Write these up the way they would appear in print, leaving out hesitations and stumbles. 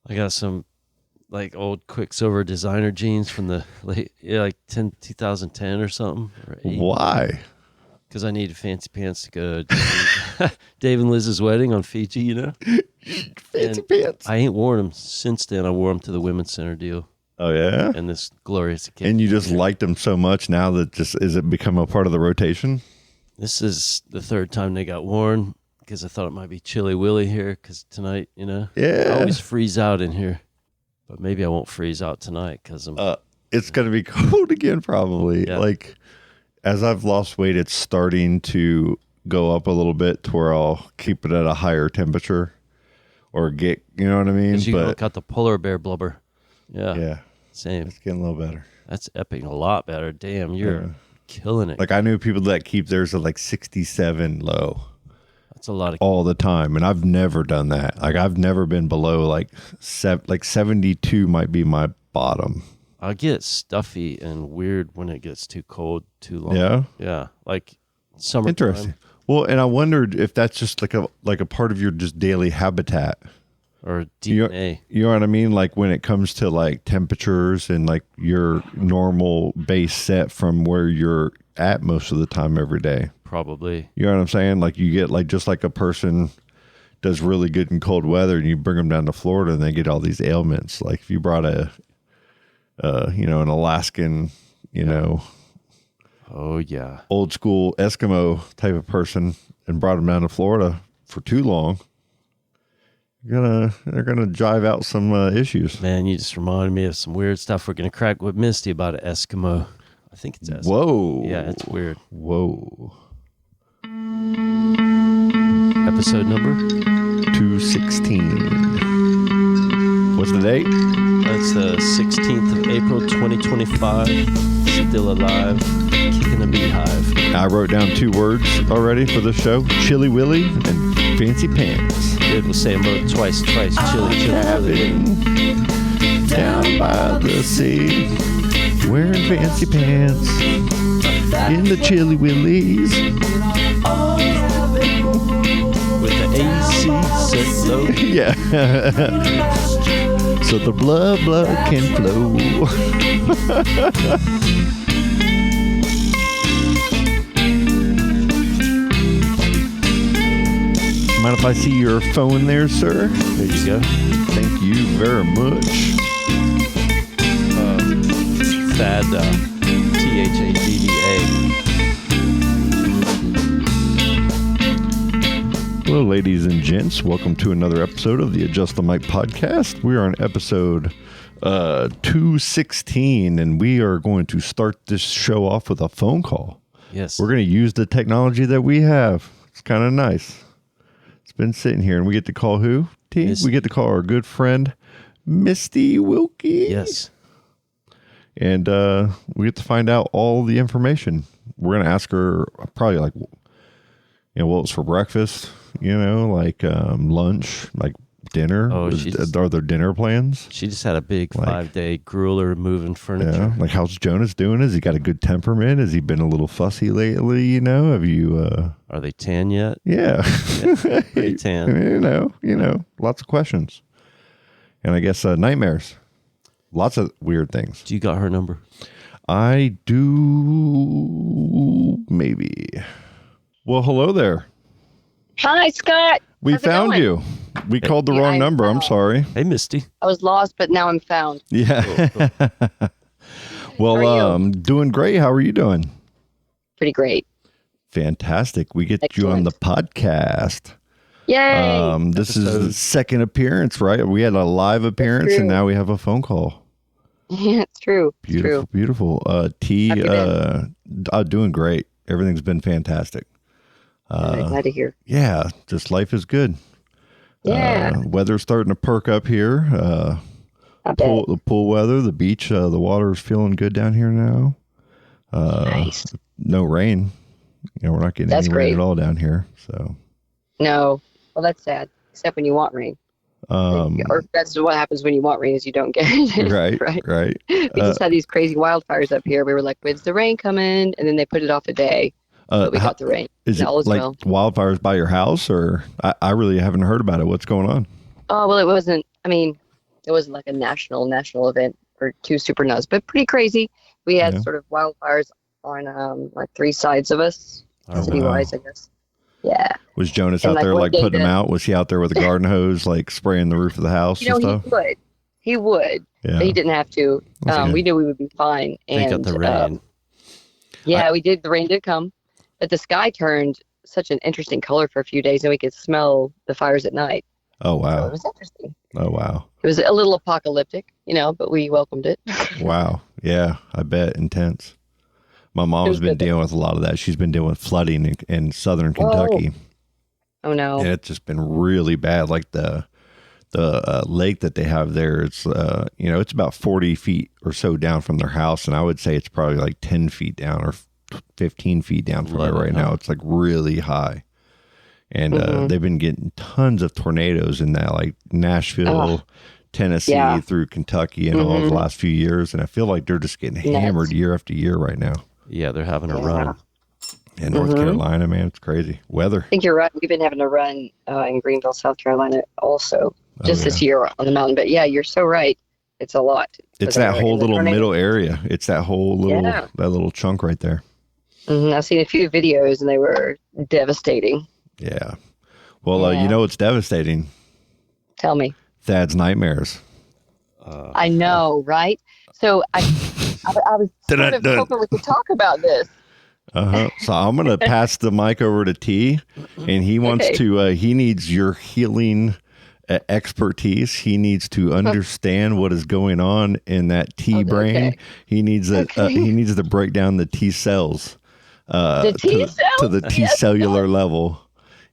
I got some like old Quicksilver designer jeans from the late, 2010 or something. Or Why? Because I needed fancy pants to go to Dave and Liz's wedding on Fiji, Fancy pants. I ain't worn them since then. I wore them to the Women's Center deal. Oh, yeah? And this glorious occasion. And you just liked them so much now that is it become a part of the rotation? This is the third time they got worn because I thought it might be chilly willy here because tonight, Yeah. I always freeze out in here. But maybe I won't freeze out tonight because I'm... it's going to be cold again probably. Yeah. Like, as I've lost weight, it's starting to go up a little bit to where I'll keep it at a higher temperature or get, you know what I mean? You got the polar bear blubber. Yeah. Yeah. Same. It's getting a little better. That's epic. A lot better. Damn, you're killing it. Like, I knew people that keep theirs at like 67 low. That's a lot of all the time, and I've never done that. Like, I've never been below like 72 might be my bottom. I get stuffy and weird when it gets too cold too long. Yeah? Yeah. Like summertime. Interesting. Well, and I wondered if that's just like a part of your just daily habitat. Or DNA. You know what I mean? Like when it comes to like temperatures and like your normal base set from where you're at most of the time every day. Probably. You know what I'm saying? Like you get like just like a person does really good in cold weather and you bring them down to Florida and they get all these ailments. Like if you brought an Alaskan, Oh yeah. old school Eskimo type of person and brought them down to Florida for too long, they're gonna drive out some issues. Man, you just reminded me of some weird stuff we're gonna crack with Misty about an Eskimo. I think it's Eskimo. Whoa. Yeah, it's weird. Whoa. Episode number 216. What's the date? That's the 16th of April, 2025. Still alive, kicking a beehive. I wrote down 2 words already for the show: Chilly Willy and Fancy Pants. Good, we'll say them both twice. Chilly, Cabin down by the sea, wearing fancy pants in the Chilly Willies. With the AC set low. Yeah. So the blood can flow. Mind if I see your phone there, sir? There you go. Thank you very much. Thad, THADDA. Hello, ladies and gents. Welcome to another episode of the Adjust the Mic podcast. We are on episode 216, and we are going to start this show off with a phone call. Yes. We're going to use the technology that we have. It's kind of nice. It's been sitting here, and we get to call who? We get to call our good friend, Misty Wilkie. Yes. And we get to find out all the information. We're going to ask her probably like, what was for breakfast, lunch, like dinner. Oh, are there dinner plans? She just had a big 5-day grueler moving furniture. Yeah. Like, how's Jonas doing? Has he got a good temperament? Has he been a little fussy lately? Have you... Are they tan yet? Yeah. Pretty tan. Lots of questions. And I guess nightmares. Lots of weird things. Do you got her number? I do, maybe. Well, hello there. Hi, Scott. We found you. We called the wrong number. I'm sorry. Hey, Misty. I was lost, but now I'm found. Yeah. Cool. Well, doing great. How are you doing? Pretty great. Fantastic. We get you on the podcast. Yay. This is the second appearance, right? We had a live appearance, and now we have a phone call. Yeah, it's true. Beautiful, beautiful. Doing great. Everything's been fantastic. Glad to hear. Yeah, just life is good. Yeah. Weather's starting to perk up here. The pool weather, the beach, the water is feeling good down here now. Nice. No rain. We're not getting any rain at all down here. So. No. Well, that's sad. Except when you want rain. Or that's what happens when you want rain is you don't get it. Right. We just had these crazy wildfires up here. We were like, when's the rain coming? And then they put it off a day. But we got the rain. Is it like wildfires by your house, or I really haven't heard about it? What's going on? Oh, well, it wasn't. I mean, It wasn't like a national event for two supernovas, but pretty crazy. We had sort of wildfires on like three sides of us, city-wise, I guess. Yeah. Was Jonas And out like there one like day putting them out? Was he out there with a garden hose, like spraying the roof of the house and stuff? He would, Yeah. but he didn't have to. Okay. We knew we would be fine. They got the rain. We did. The rain did come, but the sky turned such an interesting color for a few days, and we could smell the fires at night. Oh, wow. So it was interesting. Oh, wow. It was a little apocalyptic, but we welcomed it. Wow. Yeah, I bet. Intense. My mom's been dealing with a lot of that. She's been dealing with flooding in southern Kentucky. Oh, no. And it's just been really bad. Like the lake that they have there, it's it's about 40 feet or so down from their house, and I would say it's probably like 10 feet down or 15 feet down from there right now. It's like really high, and they've been getting tons of tornadoes in that, like Nashville, Tennessee, through Kentucky, and all the last few years, and I feel like they're just getting hammered year after year right now. Yeah, they're having a run. In North Carolina, man, it's crazy weather. I think you're right. We've been having a run in Greenville, South Carolina, also this year on the mountain. But yeah, you're so right. It's a lot. It's that whole little middle area. It's that whole little that little chunk right there. I've seen a few videos, and they were devastating. Yeah. Well, you know what's devastating? Tell me. Thad's nightmares. I know, right? So I was sort of hoping we could talk about this. So I'm going to pass the mic over to T, and he wants to, he needs your healing expertise. He needs to understand what is going on in that T brain. Okay. He needs to break down the T cells, the T cells to the T cellular level,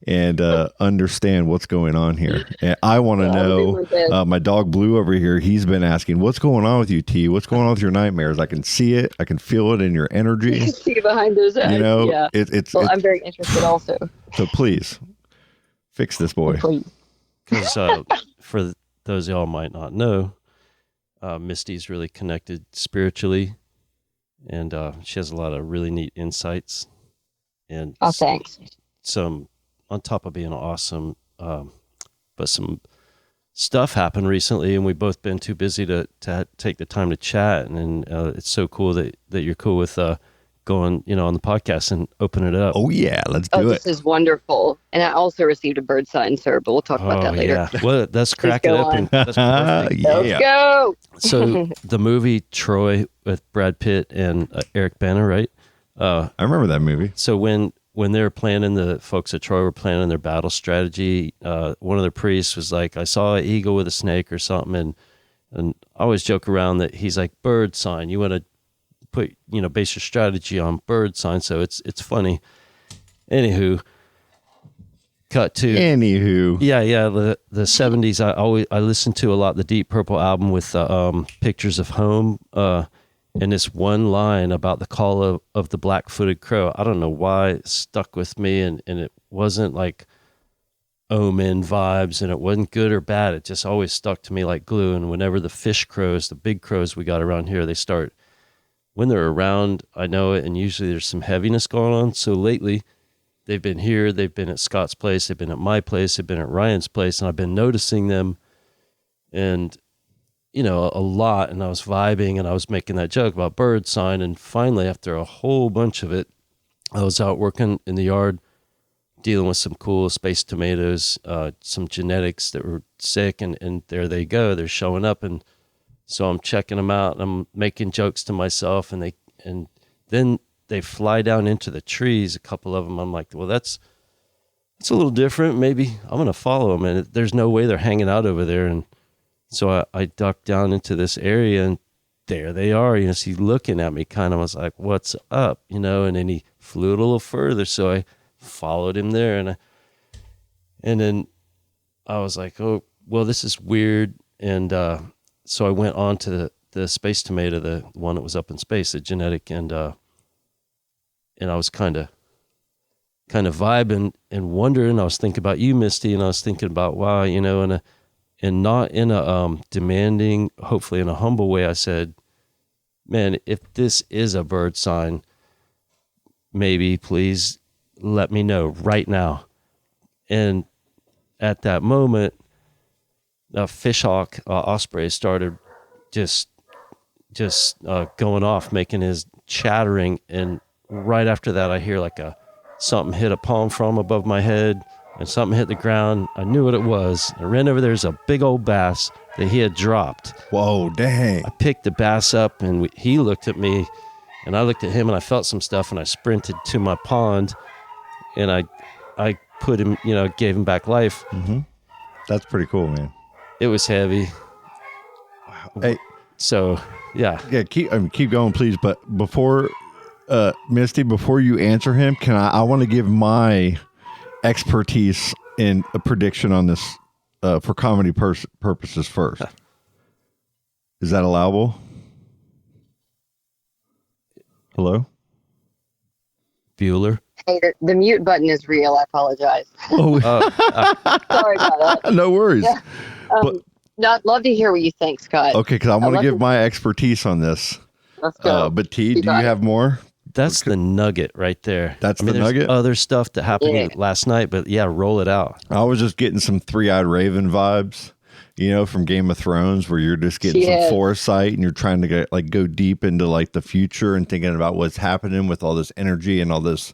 and understand what's going on here. And I want to know, my dog Blue over here, he's been asking, what's going on with you, T? What's going on with your nightmares? I can see it. I can feel it in your energy. You can see it behind those eyes. It's I'm very interested also. So please, fix this boy. Because for those y'all might not know, Misty's really connected spiritually, and she has a lot of really neat insights. And thanks. Some on top of being awesome, but some stuff happened recently, and we've both been too busy to take the time to chat. And it's so cool that you're cool with going, on the podcast and open it up. Oh yeah, let's do it. This is wonderful. And I also received a bird sign, sir, but we'll talk about that later. Yeah. Well, let's crack it open. That's perfect. Let's go. So the movie Troy with Brad Pitt and Eric Bana, right? I remember that movie. So when they were planning, the folks at Troy were planning their battle strategy, one of the priests was like, I saw an eagle with a snake or something, and I always joke around that he's like, bird sign. You want to put, base your strategy on bird sign, so it's funny. Anywho, cut to the 70s. I listened to a lot the Deep Purple album with Pictures of Home, and this one line about the call of the black-footed crow. I don't know why it stuck with me, and it wasn't like omen vibes, and it wasn't good or bad. It just always stuck to me like glue. And whenever the fish crows, the big crows we got around here, when they're around, I know it, and usually there's some heaviness going on. So lately, they've been here, they've been at Scott's place, they've been at my place, they've been at Ryan's place, and I've been noticing them, and a lot. And I was vibing, and I was making that joke about bird sign. And finally, after a whole bunch of it, I was out working in the yard, dealing with some cool space tomatoes, some genetics that were sick, and there they go, they're showing up. And so I'm checking them out, and I'm making jokes to myself, and then they fly down into the trees, a couple of them. I'm like, well, that's a little different. Maybe I'm going to follow them, and there's no way they're hanging out over there. And so I ducked down into this area, and there they are. So he's looking at me kind of. I was like, what's up? And then he flew a little further, so I followed him there, and then I was like, oh, well, this is weird. And so I went on to the space tomato, the one that was up in space, the genetic, and I was kind of vibing and wondering. I was thinking about you, Misty, and I was thinking about, wow, and not in a demanding, hopefully in a humble way. I said, man, if this is a bird sign, maybe please let me know right now. And at that moment, a fishhawk osprey started just going off, making his chattering, and right after that I hear like something hit a palm frond above my head, and something hit the ground. I knew what it was. I ran over. There's a big old bass that he had dropped. Whoa, dang. I picked the bass up, and he looked at me, and I looked at him, and I felt some stuff, and I sprinted to my pond, and I put him, gave him back life. Mm-hmm. That's pretty cool, man. It was heavy. Hey, so yeah. Keep going, please. But before, Misty, before you answer him, I want to give my expertise in a prediction on this for comedy purposes first. Is that allowable? Hello? Bueller. Hey, the mute button is real. I apologize. Oh, Sorry about that. no worries. Yeah. I'd love to hear what you think, Scott. Okay, because I want to give my expertise on this. Let's go. But T, do you have more? That's the nugget right there. That's the there's nugget? Other stuff that happened last night, but yeah, roll it out. I was just getting some Three-Eyed Raven vibes, from Game of Thrones, where you're just getting some foresight and you're trying to go deep into like the future and thinking about what's happening with all this energy and all this,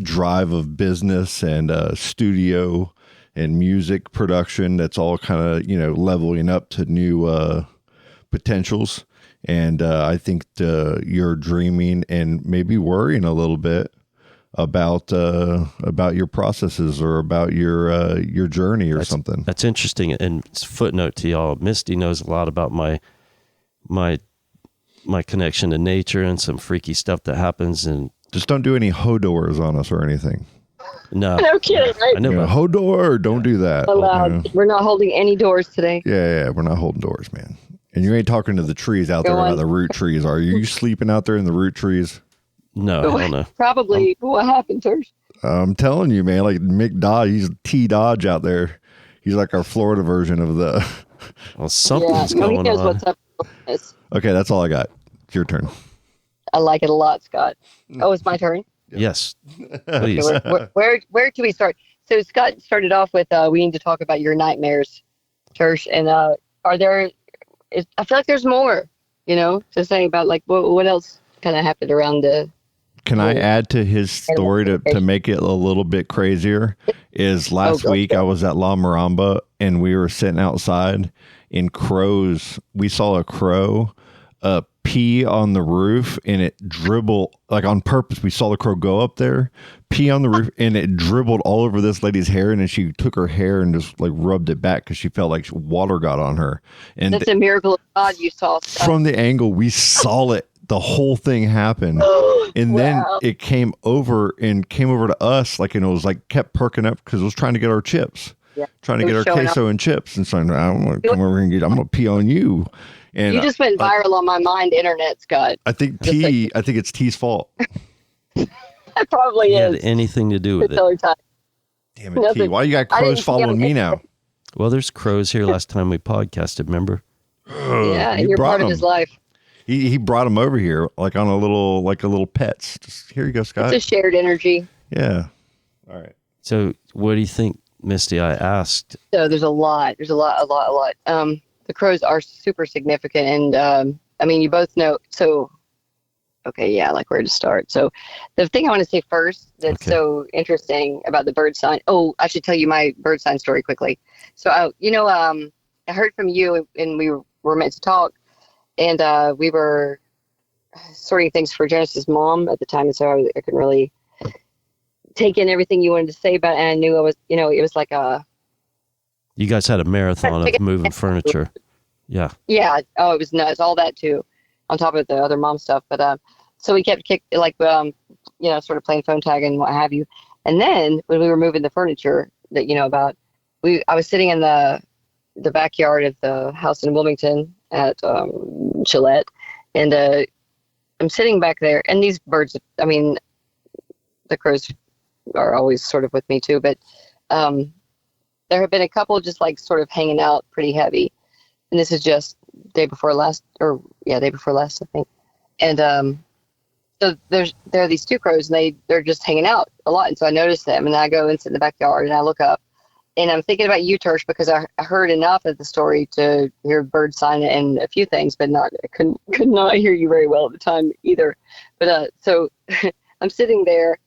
drive of business and studio and music production. That's all kind of, leveling up to new potentials. And I think you're dreaming and maybe worrying a little bit about your processes or about your journey or something. That's interesting. And footnote to y'all, Misty knows a lot about my connection to nature and some freaky stuff that happens. And just don't do any hodors on us or anything. No kidding. Right? I know. Hodor, don't do that. Allowed. We're not holding any doors today. Yeah, we're not holding doors, man. And you ain't talking to the trees out there about the root trees, are you? You sleeping out there in the root trees? No, I don't know. Probably. What happened, Tersh? I'm telling you, man. Like Mick Dodge, he's T Dodge out there. He's like our Florida version of the. Well, something's going he knows on. what's up. Okay, that's all I got. It's your turn. I like it a lot, Scott. Oh, it's my turn. Yes, please. Where do we start? So Scott started off with we need to talk about your nightmares, Tersh, and are there? I feel like there's more, to say about like what else kind of happened around the. Can I add to his story to make it a little bit crazier? Is last week I was at La Maramba and we were sitting outside and crows. We saw a crow pee on the roof and it dribbled like on purpose. We saw the crow go up there, pee on the roof, and it dribbled all over this lady's hair. And then she took her hair and just like rubbed it back because she felt like water got on her. And that's a miracle of God you saw. Scott. From the angle we saw it, the whole thing happened. And then it came over to us, like, and it was like kept perking up because it was trying to get our chips, trying to get our queso and chips. And so I'm going to come over and I'm going to pee on you. And you just went viral on my mind, internet, Scott. I think it's T's fault. It probably Had is. anything to do with it? Damn it, T. Why you got crows following me now? Well, there's crows here last time we podcasted, remember? Yeah, and you're part of his life. He brought him over here like on a little pets. Just here you go, Scott. It's a shared energy. Yeah. All right. So what do you think, Misty? I asked. So there's a lot. The crows are super significant, and I mean, you both know. So, okay, yeah, like where to start. So, the thing I want to say first that's so interesting about the bird sign. Oh, I should tell you my bird sign story quickly. So, I heard from you, and we were meant to talk, and we were sorting things for Genesis' mom at the time, and so I couldn't really take in everything you wanted to say about it. And I knew it was like a. You guys had a marathon of moving furniture. Yeah. Yeah. Oh, it was nuts. All that too, on top of the other mom stuff. But so we kept sort of playing phone tag and what have you. And then when we were moving the furniture that I was sitting in the backyard of the house in Wilmington at Gillette, and I'm sitting back there, and these birds. I mean, the crows are always sort of with me too, but. There have been a couple just like sort of hanging out pretty heavy. And this is just day before last, I think. And so there are these two crows and they're just hanging out a lot. And so I noticed them and then I go and sit in the backyard and I look up And I'm thinking about you, Tersh, because I heard enough of the story to hear bird sign and a few things, but I could not hear you very well at the time either. But so I'm sitting there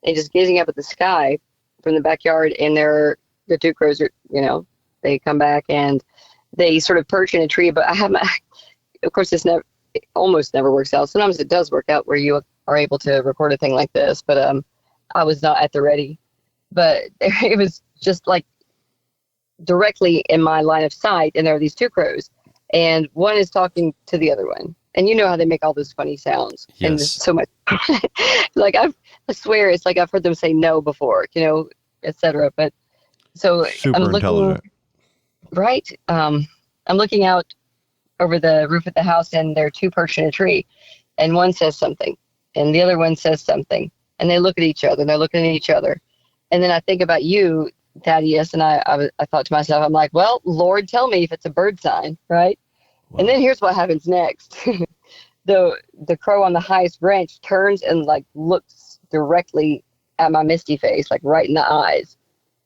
and just gazing up at the sky from the backyard, and the two crows are, they come back and they sort of perch in a tree. But of course, it almost never works out. Sometimes it does work out where you are able to record a thing like this, but I was not at the ready. But it was just like directly in my line of sight, and there are these two crows, and one is talking to the other one, and you know how they make all those funny sounds. Yes. And there's so much like I swear it's like I've heard them say no before, etc. But so Super I'm looking intelligent. right. I'm looking out over the roof of the house, and there are two perched in a tree, and one says something and the other one says something, and they look at each other and they're looking at each other. And then I think about you, Thaddeus, and I thought to myself, I'm like, well, Lord, tell me if it's a bird sign, right? Wow. And then here's what happens next. The crow on the highest branch turns and like looks directly at my Misty face, like right in the eyes,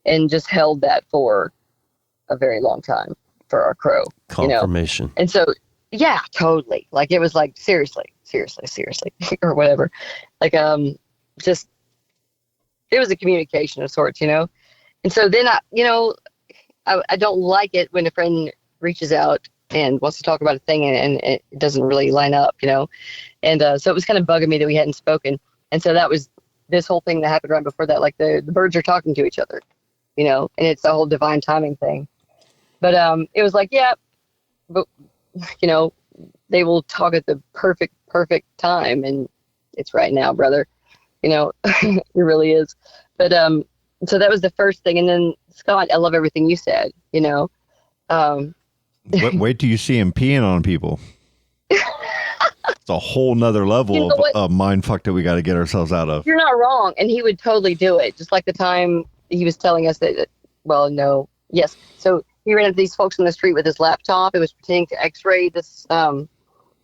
and just held that for a very long time for our crow. Confirmation. And so, yeah, totally. Like it was like, seriously, or whatever. Like, just, it was a communication of sorts, And so then I don't like it when a friend reaches out and wants to talk about a thing and it doesn't really line up, And so it was kind of bugging me that we hadn't spoken. And so that was this whole thing that happened right before that. Like the birds are talking to each other, and it's the whole divine timing thing. But it was like, yeah, but, they will talk at the perfect time. And it's right now, brother. It really is. But so that was the first thing. And then, Scott, I love everything you said, Wait till you see him peeing on people. It's a whole nother level of mind fuck that we got to get ourselves out of. You're not wrong. And he would totally do it. Just like the time he was telling us that, well, no, yes. So he ran into these folks on the street with his laptop. It was pretending to x-ray this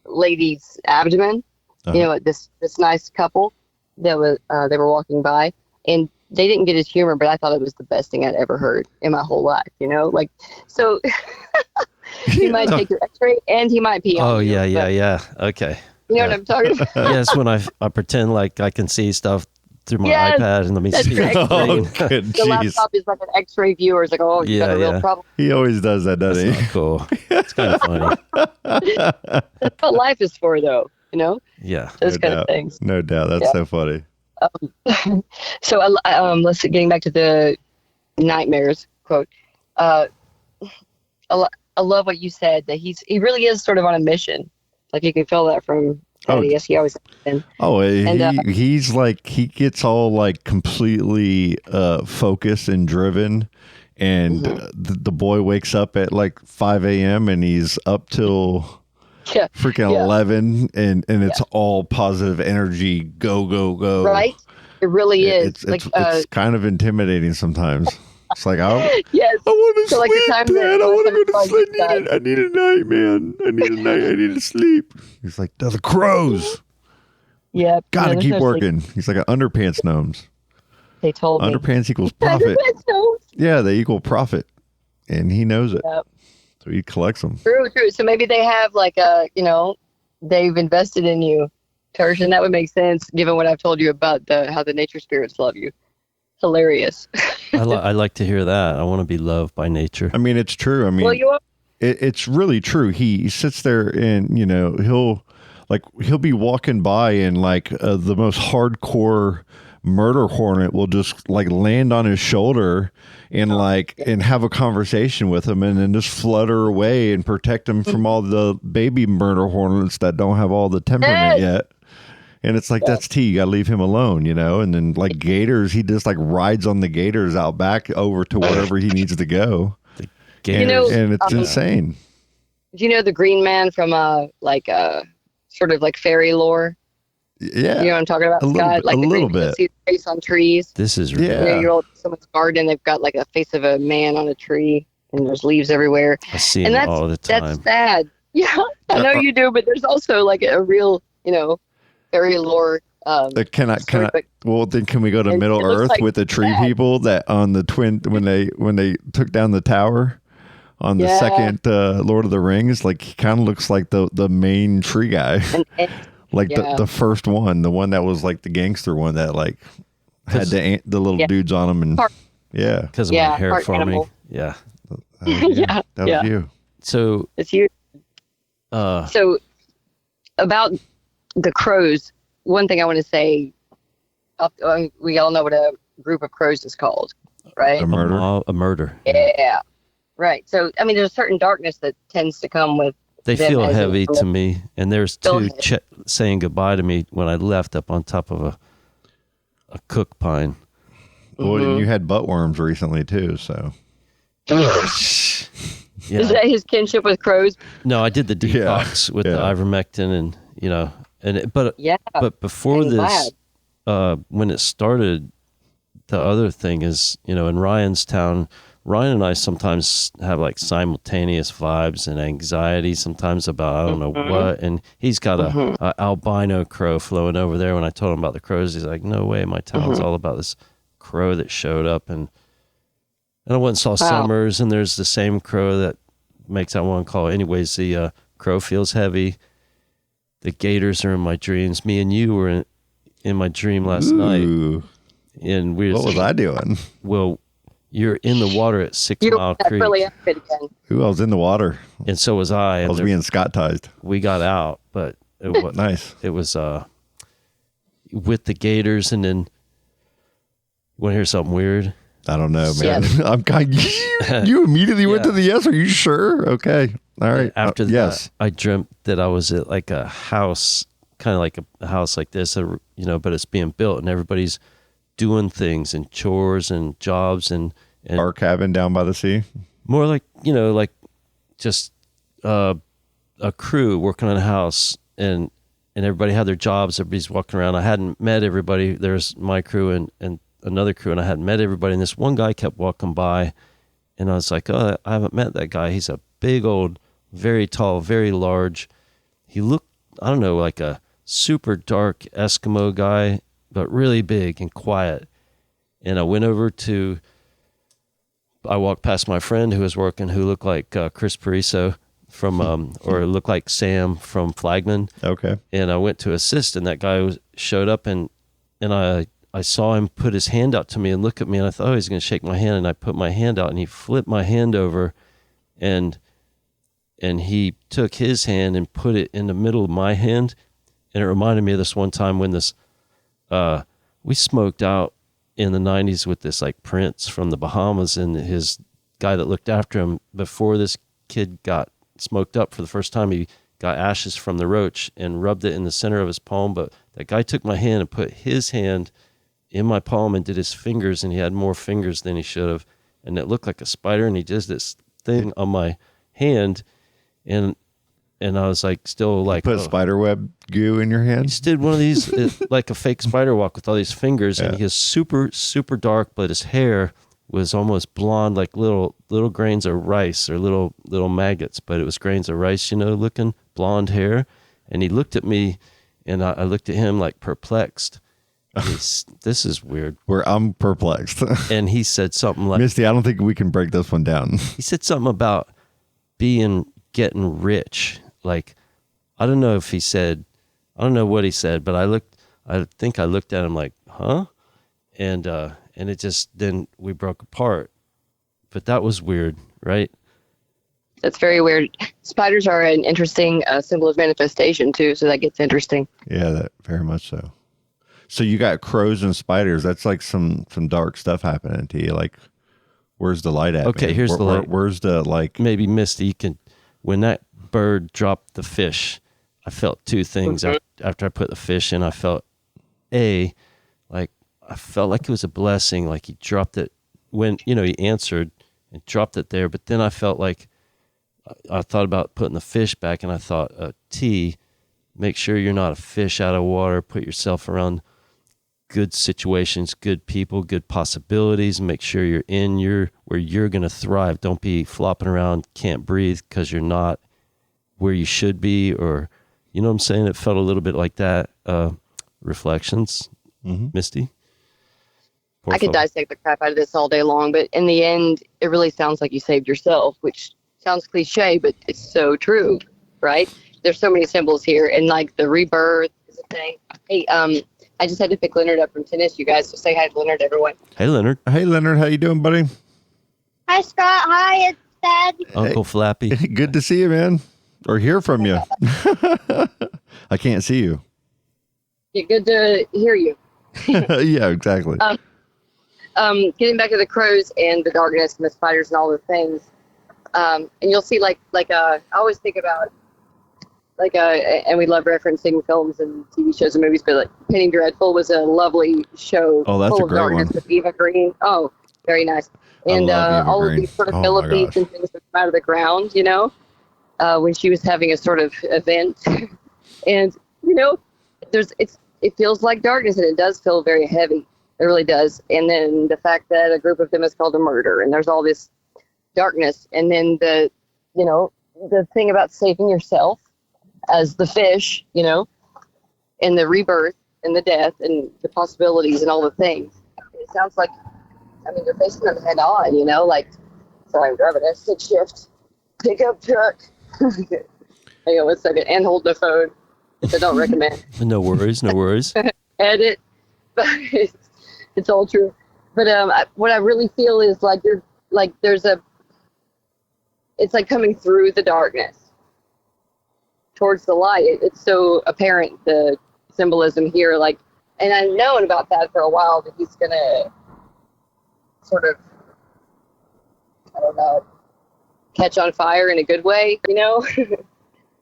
lady's abdomen, this nice couple that was, they were walking by, and they didn't get his humor, but I thought it was the best thing I'd ever heard in my whole life, like, so he might take your x-ray and he might pee on you. Yeah. Okay. You know what I'm talking about? Yes, when I pretend like I can see stuff through my iPad and let me see right. Good. The laptop is like an x-ray viewer. It's like, oh, you got a real problem. He always does that, doesn't he? That's cool. It's kind of funny. That's what life is for, though, Yeah. Those kind of things. No doubt. That's so funny. So getting back to the nightmares quote. I love what you said, that he really is sort of on a mission. Like you can feel that from Thaddeus. He always has been. He's like, he gets all like completely focused and driven, and the boy wakes up at like 5 a.m. and he's up till freaking 11, and it's all positive energy, go. Right? It really is. It's kind of intimidating sometimes. It's like, I yes. want to so sleep, like Dad. I want to go to sleep. I need a night, man. I need to sleep. He's like, the crows. Yeah. Gotta keep working. He's like an underpants gnomes. They told me. Underpants equals profit. Yeah, they equal profit. And he knows it. Yep. So he collects them. True. So maybe they have like they've invested in you, Tersh, and that would make sense given what I've told you about how the nature spirits love you. Hilarious. I like to hear that. I want to be loved by nature. I mean, it's true. I mean, well, you are. It's really true. He sits there and, he'll be walking by and like the most hardcore murder hornet will just like land on his shoulder and and have a conversation with him and then just flutter away and protect him from all the baby murder hornets that don't have all the temperament yet. And it's like, that's T, you gotta leave him alone, and then like gators, he just like rides on the gators out back over to wherever he needs to go. And it's insane. Do you know the Green Man from sort of like fairy lore? Yeah. You know what I'm talking about, Scott? Like a little bit. See the face on trees. This is really you're in someone's garden, they've got like a face of a man on a tree and there's leaves everywhere. I see them all the time. That's sad. Yeah, I know you do, but there's also like a real, fairy lore story, but Well, then can we go to it Middle looks Earth like with the tree that. people that on the twin when they took down the tower on the Yeah. second Lord of the Rings? Like he kind of looks like the main tree guy, And like yeah, the first one, the one that was like the gangster one that like had the little yeah, dudes on him, and part, yeah, because of my yeah, hair part forming. animal. Yeah. that was you. Yeah, That was yeah, you. So, it's huge. uh, So about the crows, one thing I want to say, we all know what a group of crows is called, right? A murder. a murder. Yeah, right. So I mean, there's a certain darkness that tends to come with They them feel as heavy to me, and there's Feel two heavy. saying goodbye to me when I left up on top of a cook pine. Well, Mhm. and you had butt worms recently too, so Is Yeah. that his kinship with crows? No, I did the Yeah. detox with the Yeah. ivermectin, and but Yeah. before I'm this, glad. when it started, the other thing is, in Ryan's town, Ryan and I sometimes have like simultaneous vibes and anxiety sometimes about I don't know Mhm. what, and he's got Mhm. a albino crow flowing over there. When I told him about the crows, he's like, "No way, my town's Mhm. all about this crow that showed up." And I went and saw Wow. Summers, and there's the same crow that makes that one call. Anyways, the crow feels heavy. The gators are in my dreams. Me and you were in my dream last night, Ooh, and we what was I doing? well, you're in the water at 6 You Mile got Creek, really outfit again. Ooh, I was in the water. and so was I. I And was being Scottized. we got out, but Nice. it was with the gators, and then you want to hear something weird? I don't know, man. Yes. I'm kind. You immediately went Yeah. to the yes. Are you sure? Okay. All right. After that, yes. I dreamt that I was at like a house, kind of like a house like this, but it's being built, and everybody's doing things and chores and jobs and Our cabin down by the sea. more like like just a crew working on a house, and everybody had their jobs. Everybody's walking around. I hadn't met everybody. There's my crew and another crew, and I hadn't met everybody. And this one guy kept walking by, and I was like, "Oh, I haven't met that guy. He's a big old, very tall, very large. He looked, I don't know, like a super dark Eskimo guy, but really big and quiet." And I went over to. I walked past my friend who was working, who looked like Chris Pariso from, or looked like Sam from Flagman. Okay. And I went to assist, and that guy showed up, and I saw him put his hand out to me and look at me, and I thought, oh, he's going to shake my hand, and I put my hand out, and he flipped my hand over, and he took his hand and put it in the middle of my hand, and it reminded me of this one time when we smoked out in the 90s with this like Prince from the Bahamas, and his guy that looked after him before this kid got smoked up for the first time, he got ashes from the roach and rubbed it in the center of his palm. But that guy took my hand and put his hand in my palm and did his fingers, and he had more fingers than he should have, and it looked like a spider, and he did this thing on my hand, and I was like, still like, Put spider web goo in your he hand. just did one of these like a fake spider walk with all these fingers, and Yeah. he was super super dark, but his hair was almost blonde, like little grains of rice or little maggots, but it was grains of rice, looking blonde hair. And he looked at me, and I looked at him like perplexed. This is weird. Where I'm perplexed. And he said something like, Misty, I don't think we can break this one down. he said something about getting rich. Like, I don't know what he said, but I think I looked at him like, huh? And it just, then we broke apart. But that was weird, right? That's very weird. Spiders are an interesting symbol of manifestation too, so that gets interesting. Yeah, that very much so. So you got crows and spiders. That's like some dark stuff happening to you. Like, where's the light at? Okay, man? here's the light. Where's the like? Maybe Misty, you can, when that bird dropped the fish, I felt two things. After I put the fish in, I felt I felt like it was a blessing, like he dropped it when, he answered and dropped it there. But then I felt like I thought about putting the fish back, and I thought, T, make sure you're not a fish out of water. Put yourself around good situations, good people, good possibilities. Make sure you're where you're going to thrive. Don't be flopping around, can't breathe because you're not where you should be, or, you know what I'm saying? It felt a little bit like that. reflections, Misty? I could dissect the crap out of this all day long, but in the end, it really sounds like you saved yourself, which sounds cliche, but it's so true, right? There's so many symbols here, and like the rebirth is a thing. Hey, I just had to pick Leonard up from tennis, you guys, so say hi to Leonard, everyone. Hey, Leonard. Hey, Leonard. How you doing, buddy? Hi, Scott. Hi, it's Dad. Uncle Flappy. Good to see you, man. Or hear from you. I can't see you. Yeah, good to hear you. Yeah, exactly. Getting back to the crows and the darkness and the spiders and all the things, and you'll see I always think about and we love referencing films and TV shows and movies, but like Penny Dreadful was a lovely show. Oh, that's full a of great darkness one. with Eva Green. Oh, very nice. And all Green. of these sort of Oh, my millipedes gosh. and things that come out of the ground, when she was having a sort of event, and it feels like darkness, and it does feel very heavy. It really does. And then the fact that a group of them is called a murder, and there's all this darkness, and then the thing about saving yourself as the fish, and the rebirth and the death and the possibilities and all the things. It sounds like, you're facing them head on, sorry, I'm driving a stick shift pickup truck. Hang on 1 second, and hold the phone, which I don't recommend. No worries. Edit, but it's all true. But what I really feel is it's like coming through the darkness towards the light. It's so apparent, the symbolism here, and I've known about that for a while, that he's gonna sort of, I don't know, catch on fire in a good way,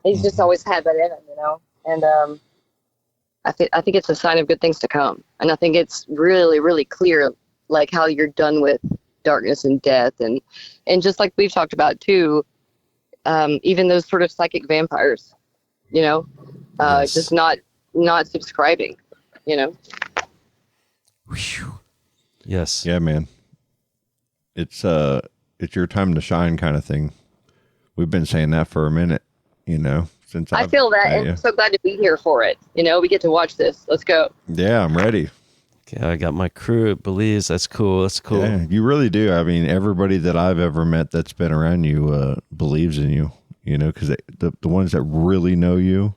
He's just always had that in him, and I think it's a sign of good things to come. And I think it's really, really clear, how you're done with darkness and death. And just like we've talked about too, even those sort of psychic vampires, Yes. just not subscribing, Whew. Yes. Yeah, man. It's your time to shine kind of thing. We've been saying that for a minute, since I feel that, and I'm so glad to be here for it. We get to watch this. Let's go. Yeah, I'm ready. Okay, I got my crew at Belize. That's cool. Yeah, you really do. Everybody that I've ever met that's been around you believes in you, because the ones that really know you,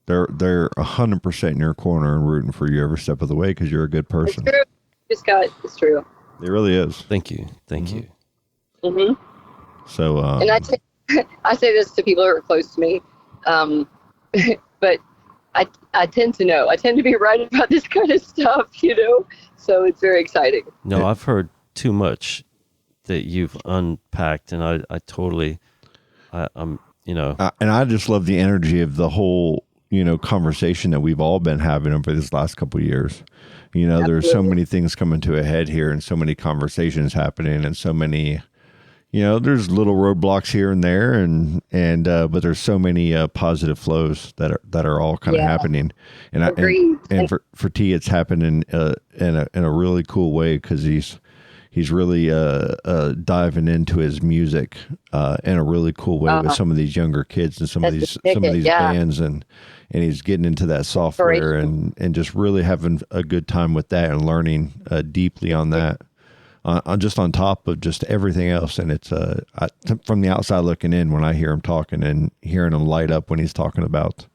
they're 100% in your corner and rooting for you every step of the way because you're a good person. It's true. Scott, it's true. It really is. Thank you. Mm-hmm. So, and I say this to people who are close to me, but I tend to know. I tend to be right about this kind of stuff, so it's very exciting. No, I've heard too much that you've unpacked, and I'm and I just love the energy of the whole, conversation that we've all been having over this last couple of years. There's so many things coming to a head here, and so many conversations happening, and so many, there's little roadblocks here and there, but there's so many positive flows that are all kind of happening. And for T, it's happening in a really cool way because he's really diving into his music in a really cool way with some of these younger kids and some of these bands, and he's getting into that software and just really having a good time with that and learning deeply on that. Just on top of just everything else. And it's from the outside looking in, when I hear him talking and hearing him light up when he's talking about,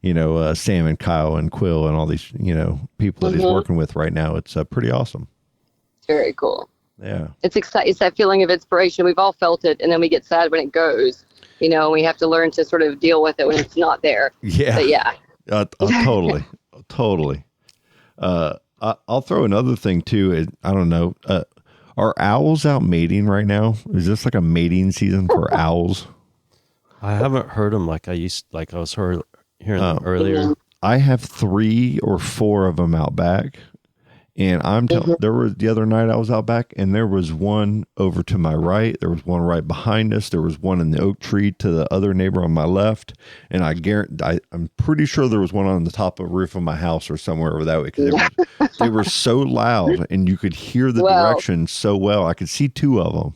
Sam and Kyle and Quill and all these, people that he's working with right now, it's pretty awesome. Very cool. Yeah. It's exciting. It's that feeling of inspiration. We've all felt it, and then we get sad when it goes, we have to learn to sort of deal with it when it's not there. Yeah. But yeah. Totally. Totally. I'll throw another thing too. I don't know. Are owls out mating right now? Is this like a mating season for owls? I haven't heard them like I was hearing them earlier. I have 3 or 4 of them out back. And I'm telling, there was the other night I was out back, and there was one over to my right. There was one right behind us. There was one in the oak tree to the other neighbor on my left. And I'm pretty sure there was one on the top of the roof of my house or somewhere over that way, because they were so loud, and you could hear the direction so well. I could see 2 of them,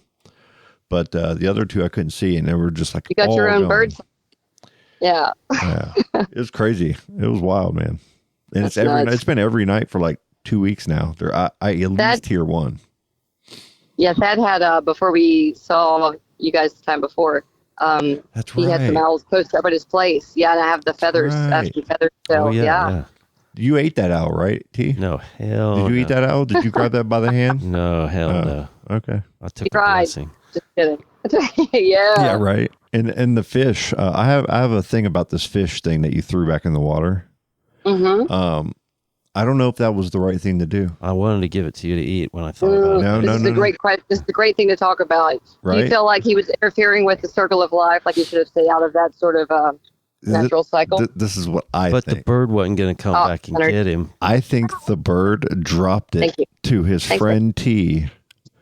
but the other 2 I couldn't see, and they were just like, you got your own birds. Yeah. Yeah, it was crazy. It was wild, man. And it's every night. It's been every night for like 2 weeks now. I at least hear one. Yeah, Thad had before we saw you guys the time before. That's he right. had some owls posted up at his place. Yeah, and I have the feathers. I have some feathers still. Oh, yeah. You ate that owl, right, T? No, hell Did you eat that owl? Did you grab that by the hand? No, hell no. Okay. I took the blessing. Just kidding. Yeah. Yeah, right. And the fish, I have a thing about this fish thing that you threw back in the water. Mm-hmm. I don't know if that was the right thing to do. I wanted to give it to you to eat when I thought about it. This is a great thing to talk about. Right? Do you feel like he was interfering with the circle of life, like he should have stayed out of that sort of natural cycle? This is what I But think. the bird wasn't going to come back and get him. I think the bird dropped it to his friend T.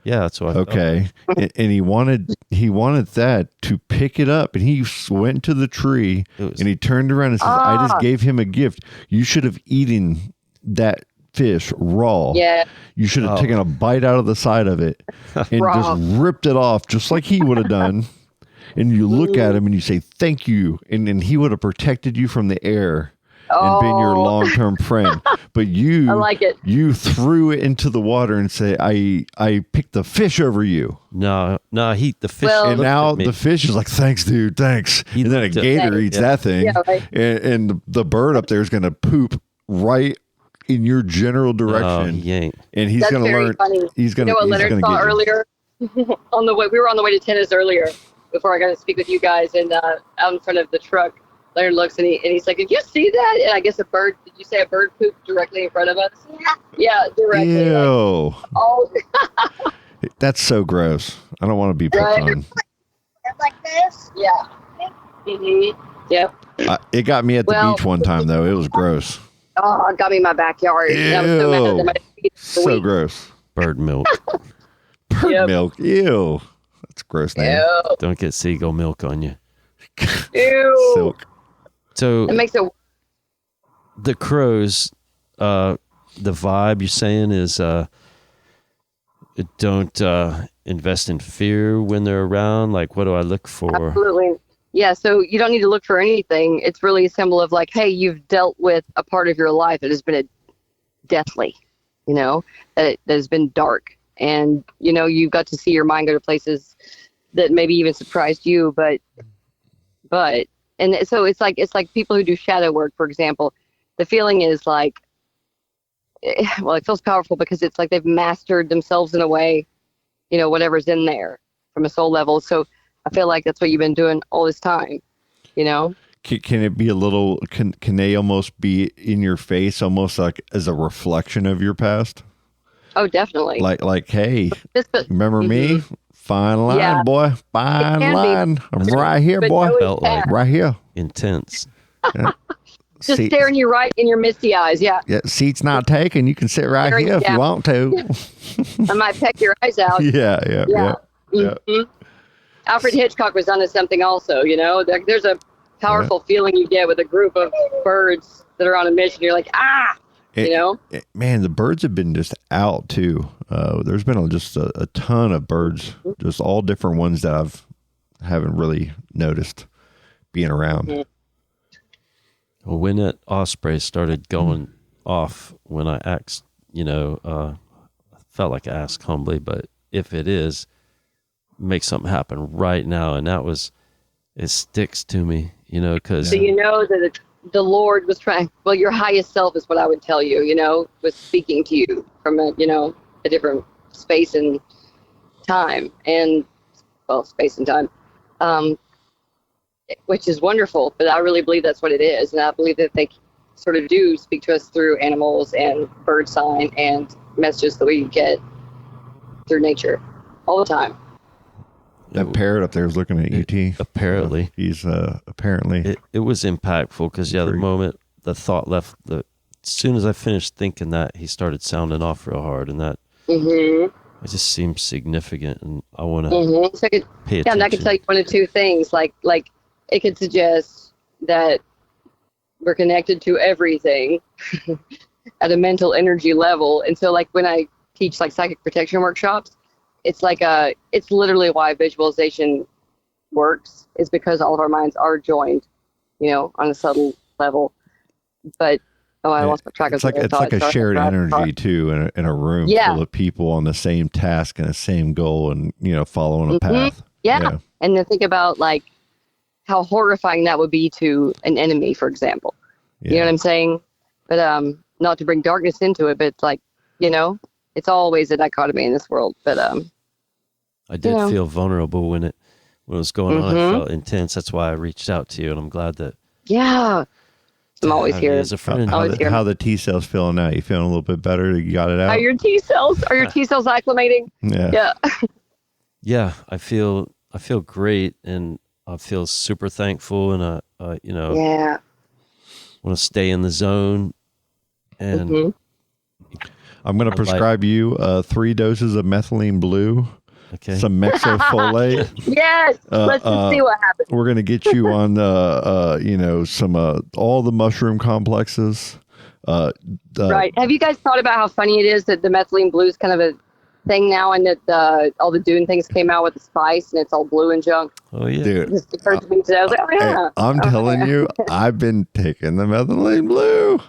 Yeah, that's what I thought. Okay. And he wanted that to pick it up, and he went to the tree and he turned around and says, I just gave him a gift. You should have eaten that fish raw. Yeah. You should have taken a bite out of the side of it and just ripped it off just like he would have done. And you look at him and you say, thank you. And he would have protected you from the air and been your long-term friend. But you, I like it. You threw it into the water and say, I picked the fish over you. No, the fish. And now the fish is like, thanks, dude, thanks. And then a gator eats that thing. Yeah, right. And the bird up there is going to poop right in your general direction. He ain't. And he's going to learn. Funny. He's going to. You know what Leonard saw earlier? On the way, we were on the way to tennis earlier before I got to speak with you guys, and out in front of the truck, Leonard looks and he's like, "Did you see that?" And I guess a bird. Did you say a bird pooped directly in front of us? Yeah, directly. Ew. Like, oh. That's so gross. I don't want to be picked on. Like this? Yeah. Mm-hmm. Yep. It got me at the beach one time though. It was gross. Oh, it got me in my backyard. Ew. I was so mad that my feet So gross. Bird milk. Bird milk. Ew. That's a gross name. Ew. Don't get seagull milk on you. Ew. Silk. So it makes it. The crows, the vibe you're saying is don't invest in fear when they're around. Like, what do I look for? Absolutely. Yeah, so you don't need to look for anything. It's really a symbol of like, hey, you've dealt with a part of your life that has been deathly, that has been dark. And, you've got to see your mind go to places that maybe even surprised you. But, and so it's like people who do shadow work, for example, the feeling is like, well, it feels powerful because it's like they've mastered themselves in a way, whatever's in there from a soul level. So I feel like that's what you've been doing all this time, Can it be a little, can they almost be in your face, almost like as a reflection of your past? Oh, definitely. Like, hey, remember me? Fine line, boy. Fine line. I'm right here, boy. Felt like right here. Intense. Yeah. Just staring you right in your misty eyes. Yeah. Yeah. Seat's not taken. You can sit right here if you want to. I might peck your eyes out. Yeah. Mm-hmm. Alfred Hitchcock was onto something also, There's a powerful feeling you get with a group of birds that are on a mission. You're like, Man, the birds have been just out too. There's been just a ton of birds, just all different ones that haven't really noticed being around. Mm-hmm. Well, when that osprey started going off, when I asked, I felt like I asked humbly, but if it is, make something happen right now. And it sticks to me, because. So that the Lord was trying, well, your highest self is what I would tell you, was speaking to you from a different space and time space and time. Which is wonderful, but I really believe that's what it is. And I believe that they sort of do speak to us through animals and bird sign and messages that we get through nature all the time. That parrot up there is looking at you, T. Apparently. He's apparently. It was impactful because, the moment the thought left, as soon as I finished thinking that, he started sounding off real hard. And that it just seems significant. And I want to so pay attention. Yeah, and I can tell you one of two things. Like it could suggest that we're connected to everything at a mental energy level. And so like when I teach like psychic protection workshops, it's literally why visualization works, is because all of our minds are joined, on a subtle level. But Oh, I lost my track of It's like it's like a shared energy too, in a room full of people on the same task and the same goal, and following a path. Yeah. And then think about like how horrifying that would be to an enemy, for example. You know what I'm saying? But not to bring darkness into it, but it's like, it's always a dichotomy in this world. But I did feel vulnerable when it was going on. I felt intense. That's why I reached out to you, and I'm glad that. Yeah, I'm always here as a friend. How the T cells feeling now? You feeling a little bit better? You got it out? Are your T cells acclimating? Yeah. Yeah, I feel great, and I feel super thankful, and want to stay in the zone. And I'm going to prescribe you 3 doses of methylene blue. Okay. Some mexofolate. Yes. Let's just see what happens. We're going to get you on some all the mushroom complexes. Right. Have you guys thought about how funny it is that the methylene blue is kind of a thing now, and that all the Dune things came out with the spice and it's all blue and junk? Oh yeah. Dude. It just occurred to me today. I was like, oh yeah. I'm telling you, I've been taking the methylene blue.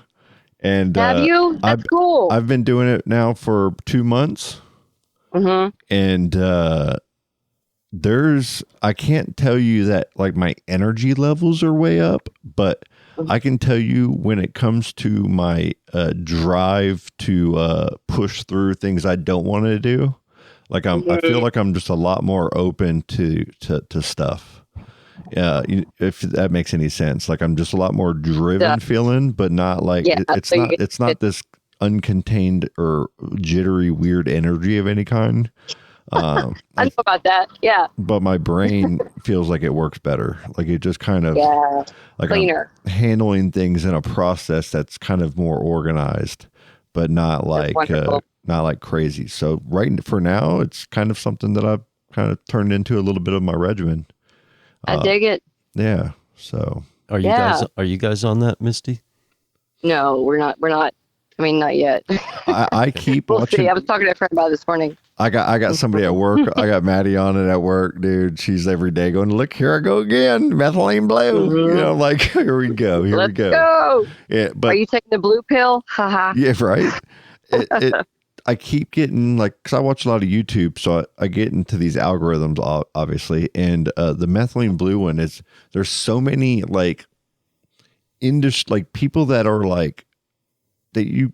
And have you? That's cool. I've been doing it now for 2 months. And I can't tell you that like my energy levels are way up, but I can tell you when it comes to my drive to push through things I don't want to do, like I feel like I'm just a lot more open to stuff. If that makes any sense, like I'm just a lot more driven feeling, but not like it's not this uncontained or jittery weird energy of any kind. I know about that. Yeah. But my brain feels like it works better. Like it just kind of like cleaner. I'm handling things in a process that's kind of more organized, but not like crazy. So for now, it's kind of something that I've kind of turned into a little bit of my regimen. I dig it. Yeah. So are you guys on that, Misty? No, we're not. I mean, not yet. I keep watching. See. I was talking to a friend about it this morning. I got somebody at work. I got Maddie on it at work, dude. She's every day going, look, here I go again. Methylene blue. Like, here we go. Let's go. Yeah, but are you taking the blue pill? Haha. Yeah, right. I keep getting because I watch a lot of YouTube, so I get into these algorithms, obviously. And the methylene blue one there's so many like people that are like, that you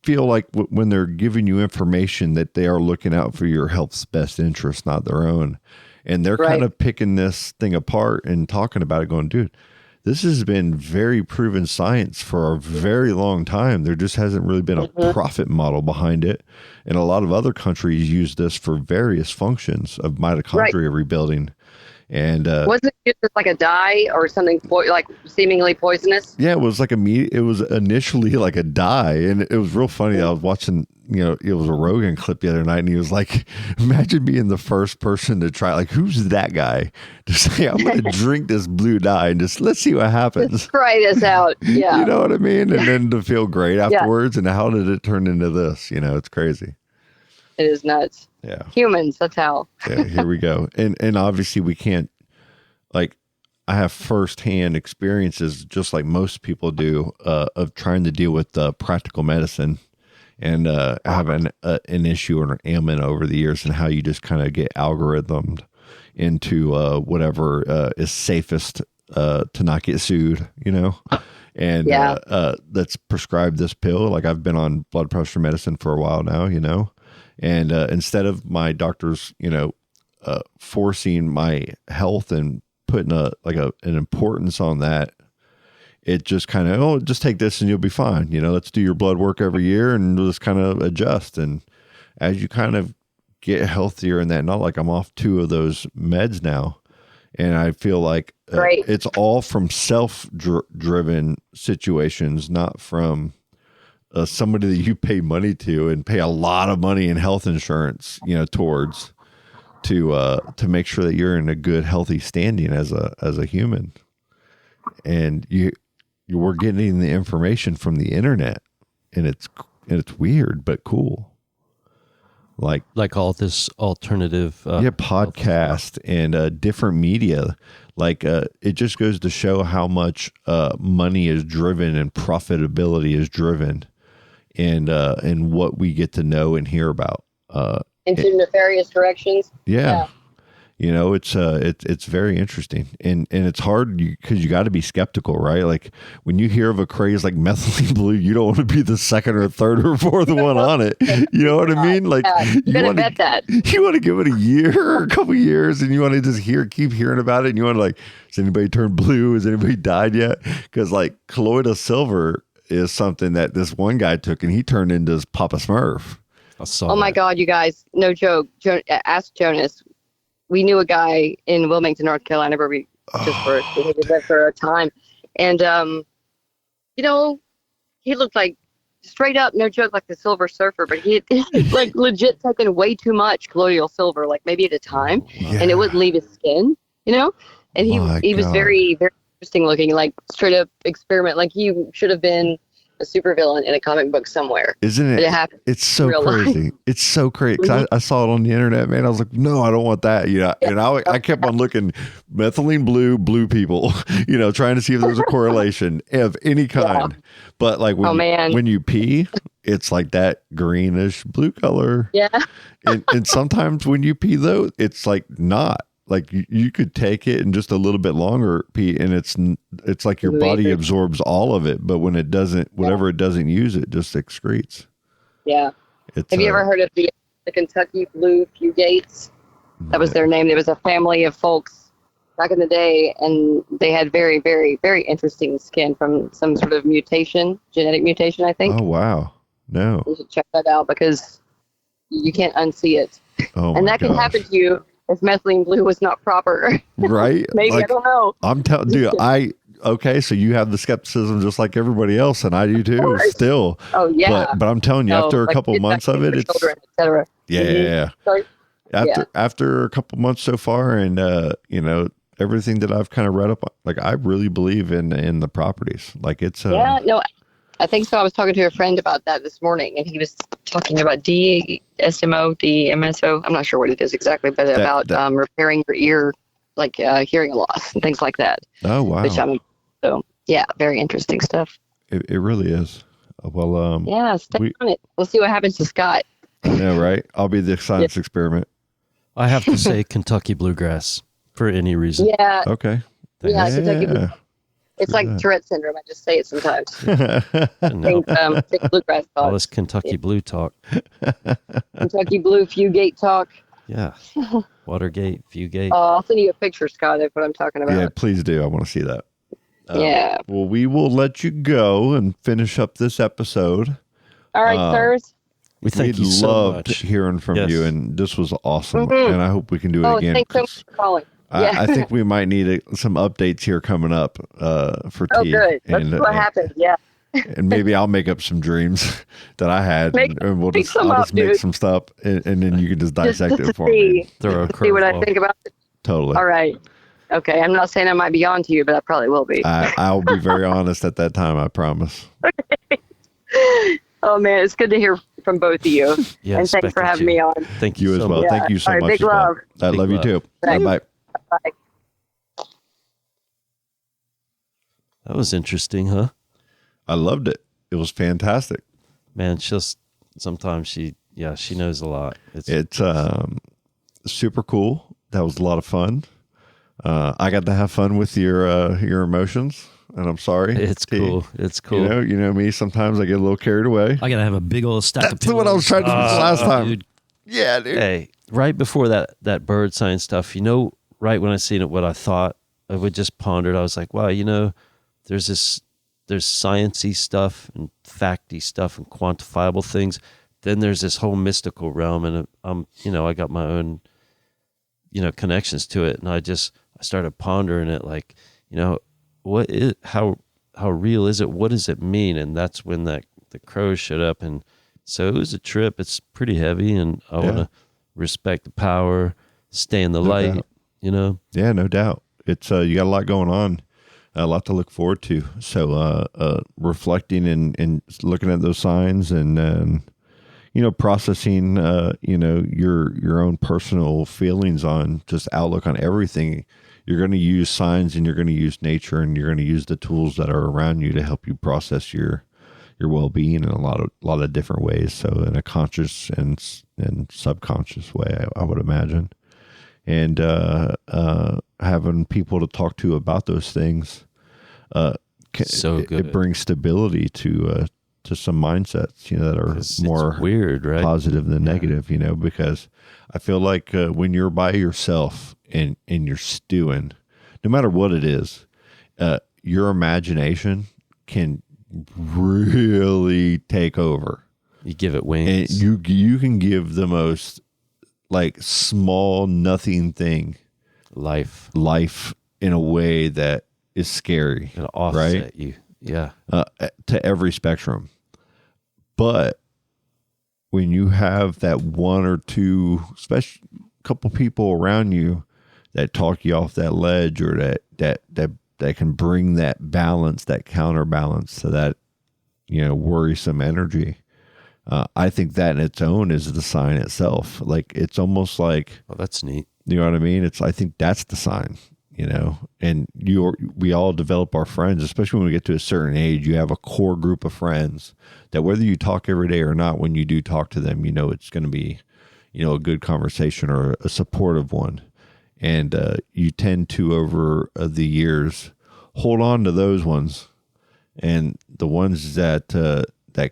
feel like when they're giving you information that they are looking out for your health's best interest, not their own. And they're kind of picking this thing apart and talking about it going, dude, this has been very proven science for a very long time. There just hasn't really been a profit model behind it. And a lot of other countries use this for various functions of mitochondria rebuilding. And wasn't it just like a dye or something like seemingly poisonous? Yeah, it was like it was initially like a dye, and it was real funny. I was watching, it was a Rogan clip the other night, and he was like, "Imagine being the first person to try. Like, who's that guy to say I'm going to drink this blue dye and just let's see what happens. Let's try this out." Yeah, you know what I mean. And then to feel great afterwards. And how did it turn into this? It's crazy. It is nuts. Yeah. Humans, that's how. Yeah, here we go. And obviously we can't, like, I have firsthand experiences, just like most people do, of trying to deal with practical medicine and having an issue or an ailment over the years, and how you just kind of get algorithmed into whatever is safest to not get sued, and that's prescribed this pill. Like, I've been on blood pressure medicine for a while now, and instead of my doctors, forcing my health and putting an importance on that, it just kind of, just take this and you'll be fine. Let's do your blood work every year and we'll just kind of adjust. And as you kind of get healthier in that, not like I'm off 2 of those meds now. And I feel like it's all from self-driven situations, not from somebody that you pay money to and pay a lot of money in health insurance, towards to make sure that you're in a good, healthy standing as a human. And you were getting the information from the internet, and it's weird but cool. Like all this alternative podcast and different media. Like it just goes to show how much money is driven and profitability is driven, and what we get to know and hear about. Into nefarious directions. Yeah. You know, it's very interesting, and it's hard because you got to be skeptical, right? Like when you hear of a craze like methylene blue, you don't want to be the second or third or fourth one on it. You know what I mean? Like you want to bet that. You want to give it a year or a couple years, and you want to just keep hearing about it, and you want to like, has anybody turned blue? Has anybody died yet? Because like colloidal silver is something that this one guy took, and he turned into his Papa Smurf. Oh my God, you guys, no joke. Ask Jonas. We knew a guy in Wilmington, North Carolina, where we lived there for a time. And, you know, he looked like straight up, no joke, like the Silver Surfer, but he had like legit taken way too much colloidal silver, like maybe at a time, and it wouldn't leave his skin, you know? And he was very, very interesting looking, like straight up experiment. Like he should have been a supervillain in a comic book somewhere. Isn't it? It's so crazy. It's so crazy. Because I saw it on the internet, man. I was like, no, I don't want that. You know, and I kept on looking methylene blue people, you know, trying to see if there's a correlation of any kind. Yeah. But like when you pee, it's like that greenish blue color. Yeah. and sometimes when you pee though, it's like not. Like you could take it and just a little bit longer pee, and it's like your body absorbs all of it, but when it doesn't, whatever it doesn't use, it just excretes. Yeah. Have you ever heard of the Kentucky blue fugates? That was their name. There was a family of folks back in the day, and they had very, very, very interesting skin from some sort of genetic mutation, I think. Oh, wow. No. You should check that out because you can't unsee it. Oh, and that can happen to you if methylene blue was not proper. Right? Maybe, like, I don't know. I'm telling you, okay, so you have the skepticism just like everybody else, and I do too, still. Oh, yeah. But I'm telling you, after a couple months of it, it's... children, et cetera. Yeah. Mm-hmm. After a couple months so far, and, you know, everything that I've kind of read up on, like, I really believe in the properties. Like, it's... yeah, no, I think so. I was talking to a friend about that this morning, and he was talking about DMSO. I'm not sure what it is exactly, but about repairing your ear, like hearing loss and things like that. Oh, wow. So, yeah, very interesting stuff. It really is. Well, yeah, stay on it. We'll see what happens to Scott. Yeah, right. I'll be the science experiment. I have to say Kentucky bluegrass for any reason. Yeah. Okay. Yeah, Kentucky bluegrass. It's like Tourette syndrome. I just say it sometimes. Think bluegrass talk. All this Kentucky blue talk. Kentucky blue fugate talk. Yeah. Watergate, fugate. I'll send you a picture, Scott, of what I'm talking about. Yeah, please do. I want to see that. Yeah. Well, we will let you go and finish up this episode. All right, sirs. We thank you so much. Loved hearing from you, and this was awesome. And I hope we can do it again. Thanks so much for calling. I think we might need some updates here coming up for T. Oh, good. Let's see what happens. Yeah. And maybe I'll make up some dreams that I had, and I'll just make some stuff, and then you can just dissect it for me. See what I think about it. Totally. All right. Okay. I'm not saying I might be on to you, but I probably will be. I'll be very honest at that time. I promise. Oh man, it's good to hear from both of you. Yeah, and thanks for having me on. Thank you as well. Yeah. Thank you so much. Big love. I love you too. Bye bye. Bye. That was interesting, huh? I loved it. It was fantastic. Man, sometimes she knows a lot. It's super cool. That was a lot of fun. I got to have fun with your emotions, and I'm sorry. It's cool. It's cool. You know me. Sometimes I get a little carried away. I gotta have a big old stack of pillows. That's what I was trying to do last time. Dude. Yeah, dude. Hey, right before that bird sign stuff, right when I seen it, what I thought, I would just pondered. I was like, wow, there's sciencey stuff and facty stuff and quantifiable things. Then there's this whole mystical realm, and I got my own, connections to it, and I started pondering it, like, what is how real is it? What does it mean? And that's when the crows showed up, and so it was a trip. It's pretty heavy, and I want to respect the power, stay in the light. Doubt. Yeah, no doubt. It's you got a lot going on. A lot to look forward to. So reflecting and looking at those signs and processing, your own personal feelings on just outlook on everything. You're going to use signs, and you're going to use nature, and you're going to use the tools that are around you to help you process your well-being in a lot of different ways. So in a conscious and subconscious way, I would imagine. And having people to talk to about those things, So good. it brings stability to some mindsets, that are more weird, right? positive than negative, because I feel like when you're by yourself and you're stewing, no matter what it is, your imagination can really take over. You give it wings. And you can give the most like small nothing thing life in a way that is scary. It'll offset right? you. Yeah. To every spectrum. But when you have that one or two, especially couple people around you that talk you off that ledge, or that can bring that balance, that counterbalance to that, worrisome energy. I think that in its own is the sign itself. Like, it's almost like, Oh, that's neat. you know what I mean? I think that's the sign, and we all develop our friends, especially when we get to a certain age. You have a core group of friends that whether you talk every day or not, when you do talk to them, it's going to be, a good conversation or a supportive one. And you tend to, over the years, hold on to those ones, and the ones that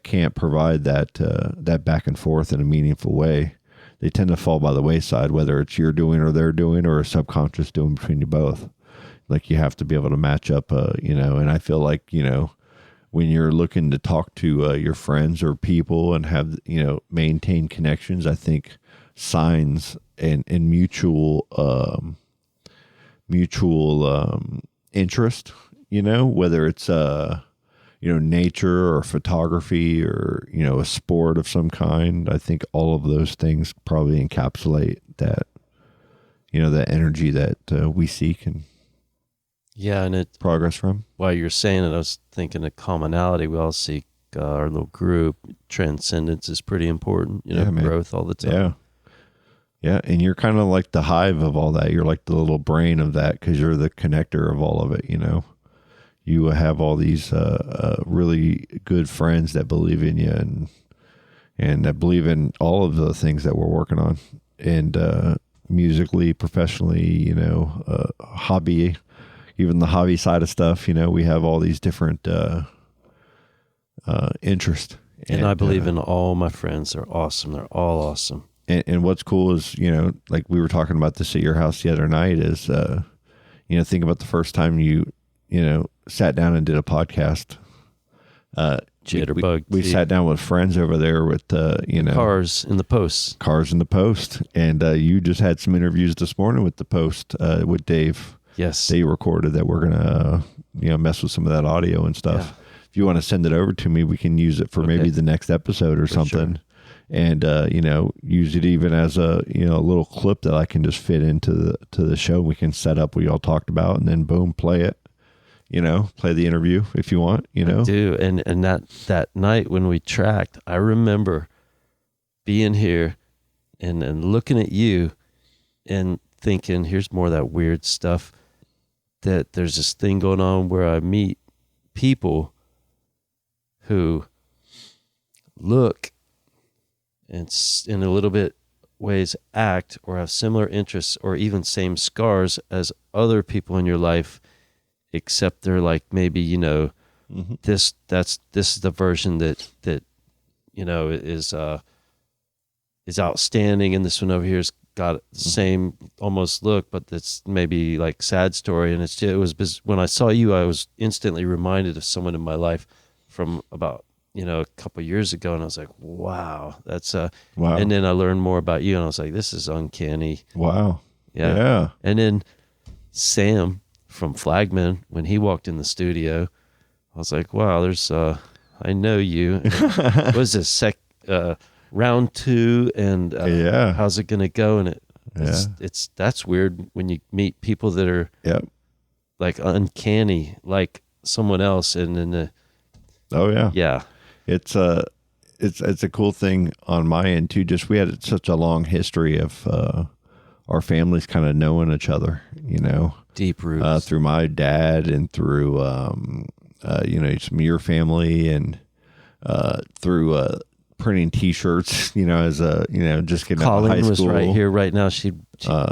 can't provide that back and forth in a meaningful way, they tend to fall by the wayside, whether it's you're doing or they're doing, or a subconscious doing between you both. Like, you have to be able to match up, and I feel like, when you're looking to talk to your friends or people and have, maintain connections, I think signs and mutual interest, whether it's nature or photography or a sport of some kind. I think all of those things probably encapsulate that that energy that we seek and progress from. While you're saying it, I was thinking of commonality. We all seek our little group. Transcendence is pretty important. Growth all the time. Yeah, and you're kind of like the hive of all that. You're like the little brain of that, because you're the connector of all of it. You have all these really good friends that believe in you and that believe in all of the things that we're working on, and musically, professionally, hobby, even the hobby side of stuff. We have all these different interests. And I believe in all my friends. They're awesome. They're all awesome. And what's cool is, like we were talking about this at your house the other night, is, think about the first time you sat down and did a podcast. Jitterbug. We sat down with friends over there with, Cars in the Post. And you just had some interviews this morning with the Post, with Dave. Yes. They recorded that. We're going to, mess with some of that audio and stuff. Yeah. If you want to send it over to me, we can use it for maybe the next episode or something. Sure. And, use it even as a, a little clip that I can just fit into the show. We can set up what y'all talked about, and then boom, play it, play the interview if you want, I do. And that night when we tracked, I remember being here and looking at you and thinking, here's more of that weird stuff, that there's this thing going on where I meet people who look and in a little bit ways act or have similar interests or even same scars as other people in your life, except they're like, maybe, this is the version that is outstanding, and this one over here's got the same almost look, but it's maybe like sad story. And when I saw you, I was instantly reminded of someone in my life from about a couple of years ago, and I was like, wow, that's wow. And then I learned more about you, and I was like, this is uncanny. Wow. Yeah. And then Sam from Flagman, when he walked in the studio, I was like, wow, there's I know you. What was this round 2, and how's it gonna go? And that's weird when you meet people that are like uncanny, like someone else, and then yeah, it's it's a cool thing on my end too. Just we had such a long history of our families kind of knowing each other, you know, Deep roots. through my dad and through you know, some of your family, and through printing T-shirts, you know, as a, you know, just getting out of high Colleen was school. right here, right now. She'd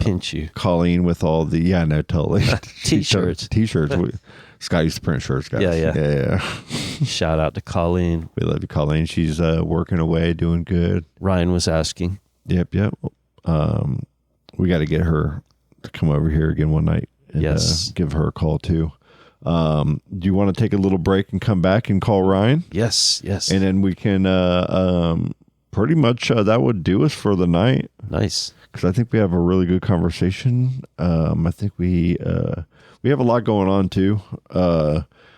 pinch you. Colleen with all the, yeah, no, totally. T-shirts. T-shirts. Scott used to print shirts, guys. Yeah. Yeah. Shout out to Colleen. We love you, Colleen. She's working away, doing good. Ryan was asking. Yep. We got to get her to come over here again one night and Yes. give her a call too. Do you want to take a little break and come back and call Ryan? Yes. And then we can pretty much that would do us for the night, Nice. because I think we have a really good conversation. I think we have a lot going on too.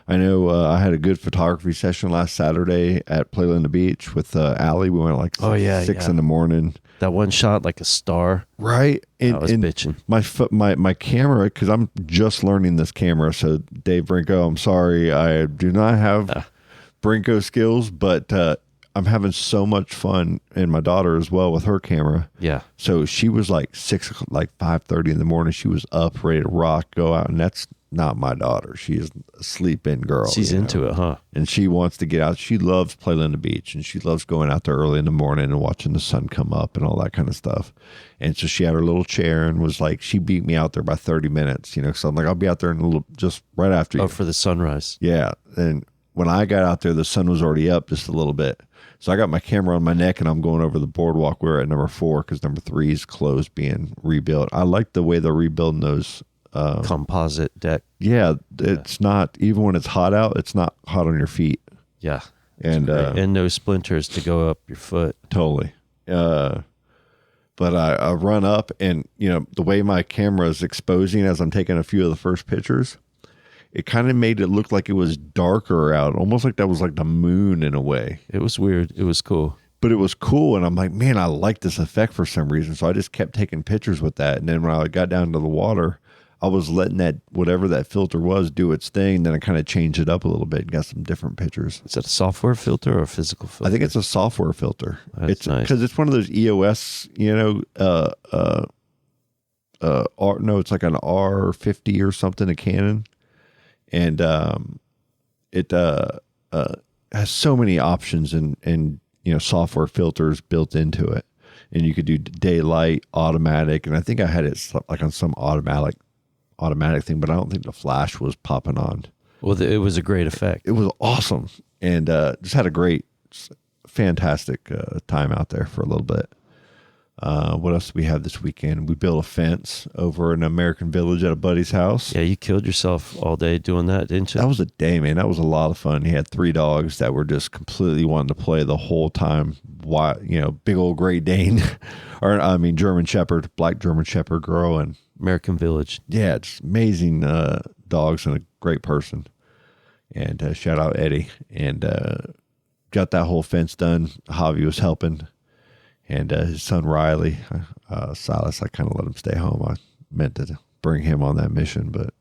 I know I had a good photography session last Saturday at Playland Beach with Allie. We went like 6 in the morning. That one shot like a star. Right. I was bitching. My camera, because I'm just learning this camera. So Dave Brinko, I'm sorry, I do not have Brinko skills, but I'm having so much fun, and my daughter as well with her camera. Yeah. So she was like 5:30 in the morning. She was up, ready to rock, go out, and that's not my daughter. She is a sleep-in girl. She's into it, huh? And she wants to get out. She loves Playland Beach, and she loves going out there early in the morning and watching the sun come up and all that kind of stuff. And so she had her little chair and was like, she beat me out there by 30 minutes, you know, so I'm like, I'll be out there in a little, just right after you. Oh, for the sunrise. Yeah. And when I got out there, the sun was already up just a little bit. So I got my camera on my neck and I'm going over the boardwalk. We're at number 4 because number 3 is closed, being rebuilt. I like the way they're rebuilding those. Composite deck. Yeah, it's not, even when it's hot out, it's not hot on your feet. Yeah. And no splinters to go up your foot. totally. But I run up, and you know, the way my camera is exposing as I'm taking a few of the first pictures, it kind of made it look like it was darker out, almost like that was like the moon in a way. It was weird. It was cool. But it was cool, and I'm like, man, I like this effect for some reason. So I just kept taking pictures with that. And then when I got down to the water, I was letting that, whatever that filter was, do its thing. Then I kind of changed it up a little bit and got some different pictures. Is that a software filter or a physical filter? I think it's a software filter. That's it's nice. because it's one of those EOS, you know, no, it's like an R50 or something, a Canon. And it has so many options and you know, software filters built into it. And you could do daylight, automatic, and I think I had it like on some automatic thing, but I don't think the flash was popping on. Well, it was a great effect. It was awesome, and just had a great, fantastic time out there for a little bit. What else do we have this weekend? We built a fence over an American Village at a buddy's house. Yeah, you killed yourself all day doing that, didn't you? That was a day, man. That was a lot of fun. He had 3 dogs that were just completely wanting to play the whole time. Why, you know, big old Great Dane, or I mean German Shepherd, black German Shepherd girl, and American Village. yeah, it's amazing dogs and a great person. And shout out Eddie, and got that whole fence done. Javi was helping, and his son Riley, Silas, I kind of let him stay home. I meant to bring him on that mission, but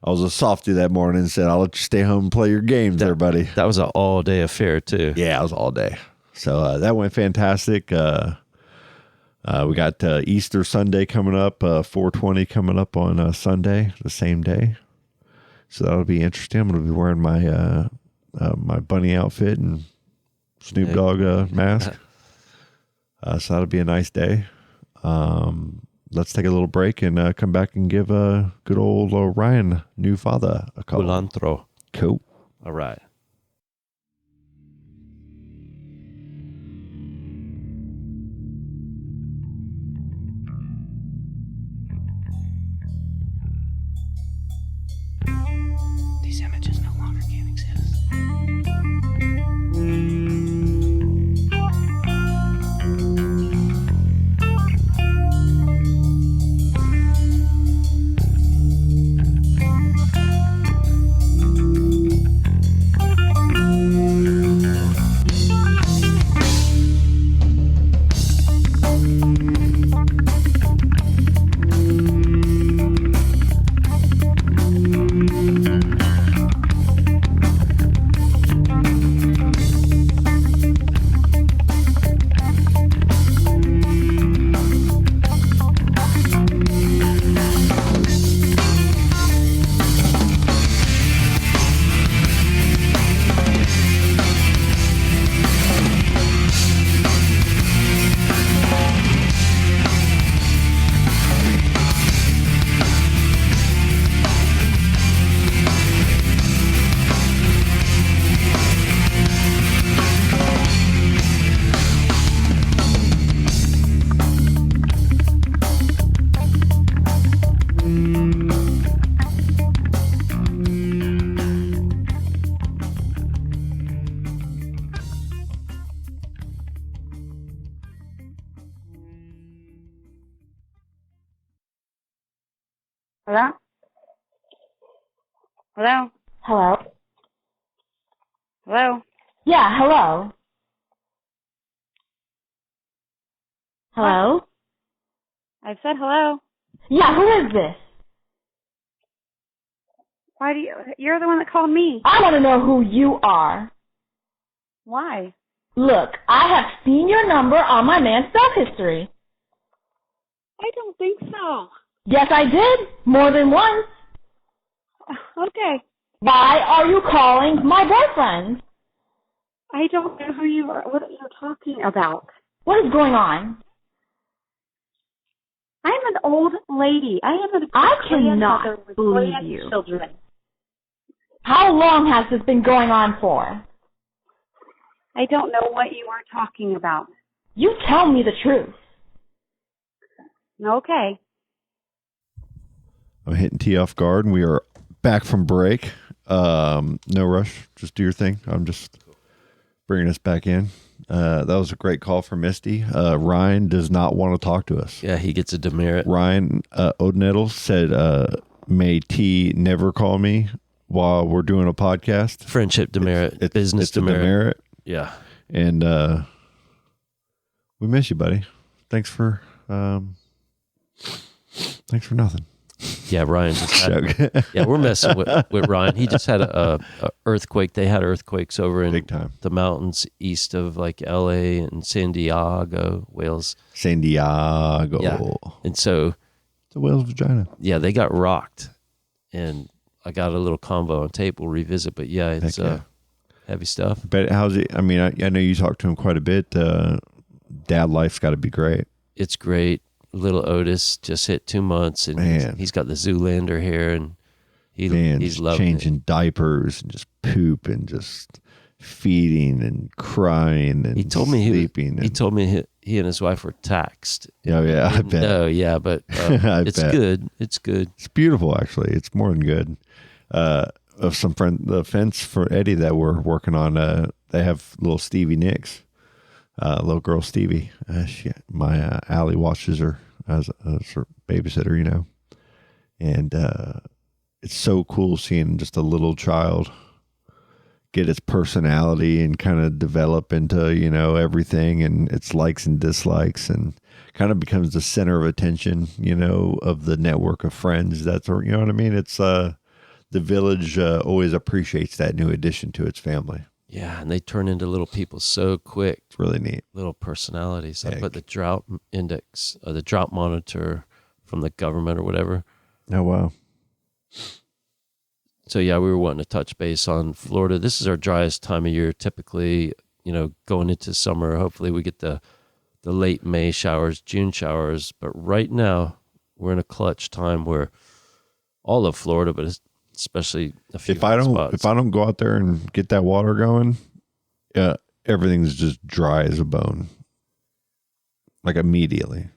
I was a softy that morning and said, I'll let you stay home and play your games there, buddy. That was an all-day affair, too. Yeah, it was all day. So that went fantastic. We got Easter Sunday coming up, 420 coming up on Sunday, the same day. So that'll be interesting. I'm going to be wearing my my bunny outfit and Snoop Dogg mask. So that'll be a nice day. Let's take a little break and come back and give good old Ryan, new father, a call. Culantro. Cool. All right. These images no longer can exist. Hello? Hello? Hello? Hello? Yeah, hello. Hello? I said hello. Yeah, who is this? Why do you're the one that called me. I want to know who you are. Why? Look, I have seen your number on my man's cell history. I don't think so. Yes, I did. More than once. Okay. Why are you calling my boyfriend? I don't know who you are. What are you talking about? What is going on? I'm an old lady. I am a I cannot grandmother with believe you. grandchildren. How long has this been going on for? I don't know what you are talking about. You tell me the truth. Okay. I'm hitting T off guard, and we are back from break. No rush. Just do your thing. I'm just bringing us back in. That was a great call for Misty. Ryan does not want to talk to us. Yeah, he gets a demerit. Ryan Odenettle said, may T never call me while we're doing a podcast. Friendship demerit, It's business a demerit. Yeah. And we miss you, buddy. Thanks for nothing. Yeah, Ryan just had, yeah, we're messing with Ryan. He just had a earthquake. They had earthquakes over in Big time. the mountains east of like LA and San Diego, Wales. San Diego. Yeah. And so, It's a whale's vagina. yeah, they got rocked. And I got a little convo on tape. We'll revisit. But yeah, it's Heck yeah. heavy stuff. But how's it? I mean, I know you talked to him quite a bit. Dad life's got to be great. It's great. Little Otis just hit 2 months, and Man. he's got the Zoolander hair, and Man, he's just loving changing it. diapers and just poop and just feeding and crying and He told me sleeping. he told me he and his wife were taxed. Oh yeah, I bet. No, yeah, but I it's bet. good. It's good. It's beautiful, actually. It's more than good. Of some friend, the fence for Eddie that we're working on. They have little Stevie Nicks, little girl Stevie. My Allie watches her as her babysitter, you know, and it's so cool seeing just a little child get its personality and kind of develop into, you know, everything and its likes and dislikes, and kind of becomes the center of attention, you know, of the network of friends. That's, you know what I mean? It's the village always appreciates that new addition to its family. Yeah, and they turn into little people so quick. It's really neat. Little personalities. I Heck. put the drought index, the drought monitor from the government or whatever. Oh, wow. So yeah, we were wanting to touch base on Florida. This is our driest time of year. Typically, you know, going into summer, hopefully we get the late May showers, June showers. But right now, we're in a clutch time where all of Florida, but especially a few If I spots. don't go out there and get that water going, everything's just dry as a bone. Like immediately.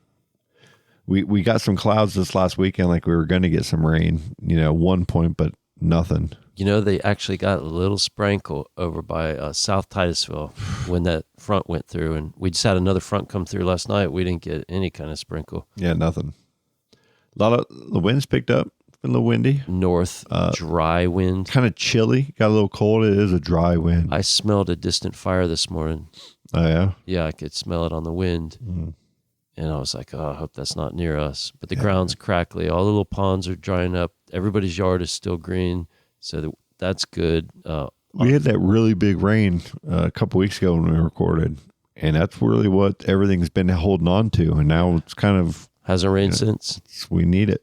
We got some clouds this last weekend, like we were going to get some rain, you know, 1 point, but nothing. You know, they actually got a little sprinkle over by South Titusville when that front went through, and we just had another front come through last night. We didn't get any kind of sprinkle. Yeah, nothing. A lot of the winds picked up. It's been a little windy. North, dry wind. Kind of chilly. Got a little cold. It is a dry wind. I smelled a distant fire this morning. Oh, yeah? Yeah, I could smell it on the wind. Mm. And I was like, oh, I hope that's not near us. But the ground's crackly. All the little ponds are drying up. Everybody's yard is still green. So that's good. We had that really big rain a couple weeks ago when we recorded. And that's really what everything's been holding on to. And now it's kind of... Hasn't rained since. We need it.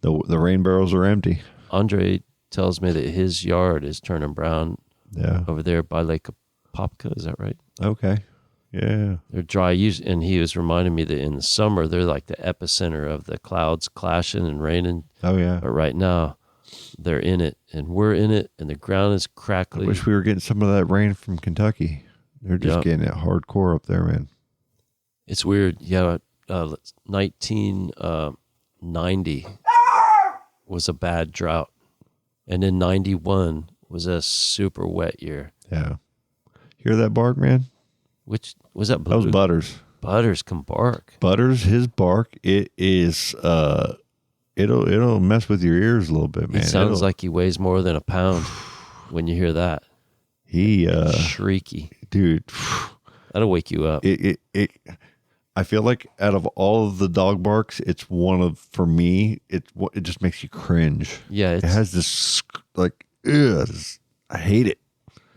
The rain barrels are empty. Andre tells me that his yard is turning brown over there by Lake Apopka. Is that right? Okay. Yeah. They're dry. And he was reminding me that in the summer, they're like the epicenter of the clouds clashing and raining. Oh, yeah. But right now, they're in it, and we're in it, and the ground is crackly. I wish we were getting some of that rain from Kentucky. They're just getting it hardcore up there, man. It's weird. Yeah, 1990 was a bad drought, and then 91 was a super wet year. Yeah. Hear that bark, man? Which was that? Blue? That was Butters. Butters can bark. Butters, his bark, it is it'll mess with your ears a little bit, man. He sounds like he weighs more than a pound when you hear that. He shrieky, dude. That'll wake you up. I feel like out of all of the dog barks, it's one of, for me, it just makes you cringe. Yeah, it has this like, I hate it.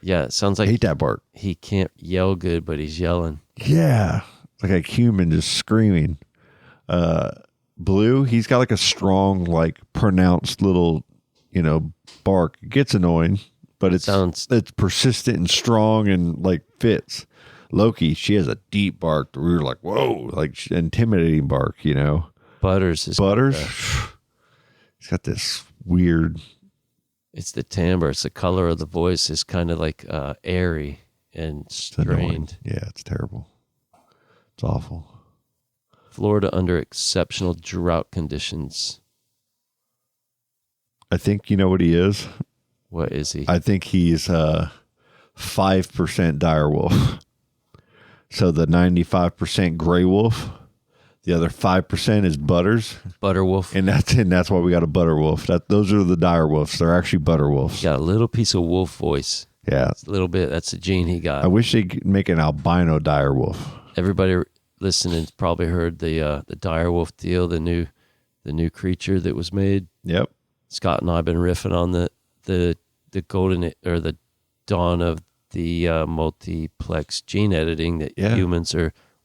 Yeah, it sounds like I hate that bark. He can't yell good, but he's yelling. Yeah, like a human just screaming. Blue, he's got like a strong, like pronounced little, bark. It gets annoying, but it's persistent and strong and like fits. Loki, she has a deep bark. We were like, whoa, like intimidating bark, Butters. He's got this weird. It's the timbre. It's the color of the voice. Is kind of like airy and strained. Yeah, it's terrible. It's awful. Florida under exceptional drought conditions. I think you know what he is. What is he? I think he's 5% direwolf. So the 95% gray wolf, the other 5% is Butters. Butterwolf. And that's why we got a Butterwolf. Those are the dire wolves. They're actually Butterwolves. He got a little piece of wolf voice. Yeah. It's a little bit. That's a gene he got. I wish they could make an albino dire wolf. Everybody listening's probably heard the dire wolf deal, the new creature that was made. Yep. Scott and I have been riffing on the golden or the dawn of the multiplex gene editing that humans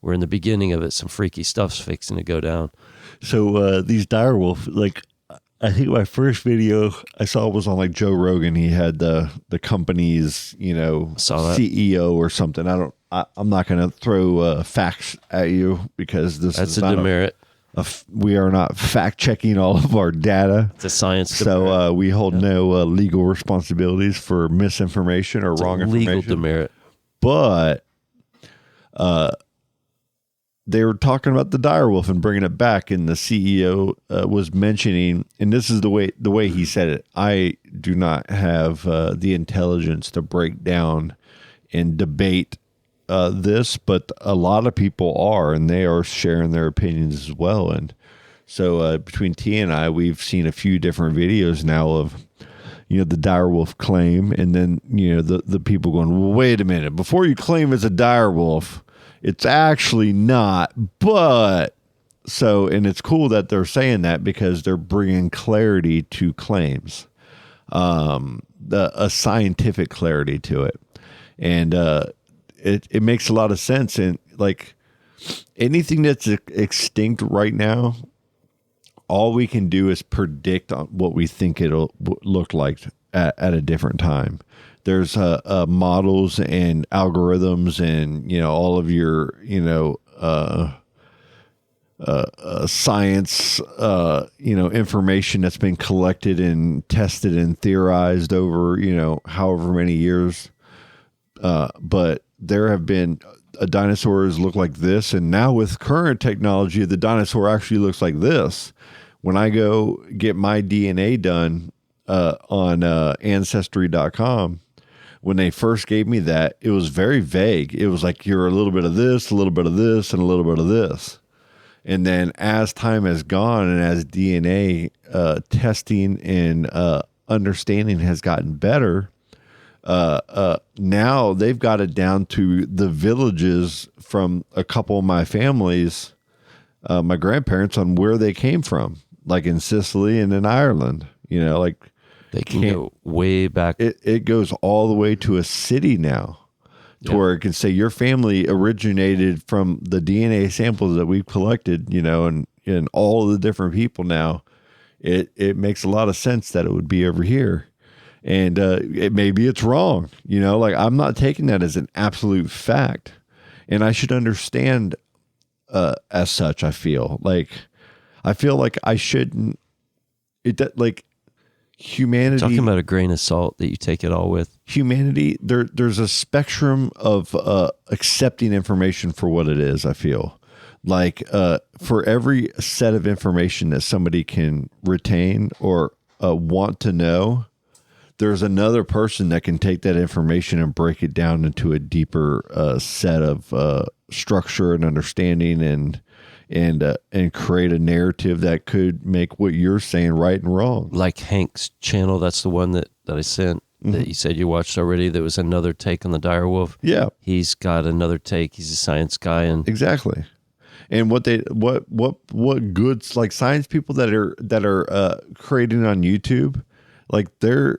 we're in the beginning of it. Some freaky stuff's fixing to go down. So these direwolf, like I think my first video I saw was on like Joe Rogan. He had the company's CEO or something. I'm not going to throw facts at you because that's a demerit. We are not fact checking all of our data. It's a science. So we hold no legal responsibilities for misinformation or wrong information. Legal demerit. But they were talking about the direwolf and bringing it back, and the CEO was mentioning, and this is the way he said it. I do not have the intelligence to break down and debate this, but a lot of people are, and they are sharing their opinions as well. And so between T and I, we've seen a few different videos now of the direwolf claim, and then the people going, well, wait a minute, before you claim it's a direwolf, it's actually not. But so, and it's cool that they're saying that because they're bringing clarity to claims, a scientific clarity to it, and it makes a lot of sense. And like anything that's extinct right now, all we can do is predict on what we think it'll look like at a different time. There's models and algorithms and all of your science information that's been collected and tested and theorized over however many years. But there have been dinosaurs look like this, and now with current technology, the dinosaur actually looks like this. When I go get my DNA done on Ancestry.com, when they first gave me that, it was very vague. It was like you're a little bit of this, a little bit of this, and a little bit of this. And then as time has gone and as DNA testing and understanding has gotten better, now they've got it down to the villages from a couple of my families, my grandparents, on where they came from, like in Sicily and in Ireland. Like they can go way back. It goes all the way to a city now, to where it can say your family originated from the DNA samples that we've collected, and all of the different people now. It makes a lot of sense that it would be over here. And maybe it's wrong, like I'm not taking that as an absolute fact, and I should understand as such. I feel like I shouldn't. Like humanity. Talking about a grain of salt that you take it all with. Humanity, there's a spectrum of accepting information for what it is. I feel like for every set of information that somebody can retain or want to know, there's another person that can take that information and break it down into a deeper set of structure and understanding and create a narrative that could make what you're saying right and wrong. Like Hank's channel, that's the one that I sent that you said you watched already. There was another take on the dire wolf. Yeah, He's got another take. He's a science guy, and exactly. And what good like science people that are creating on YouTube, like the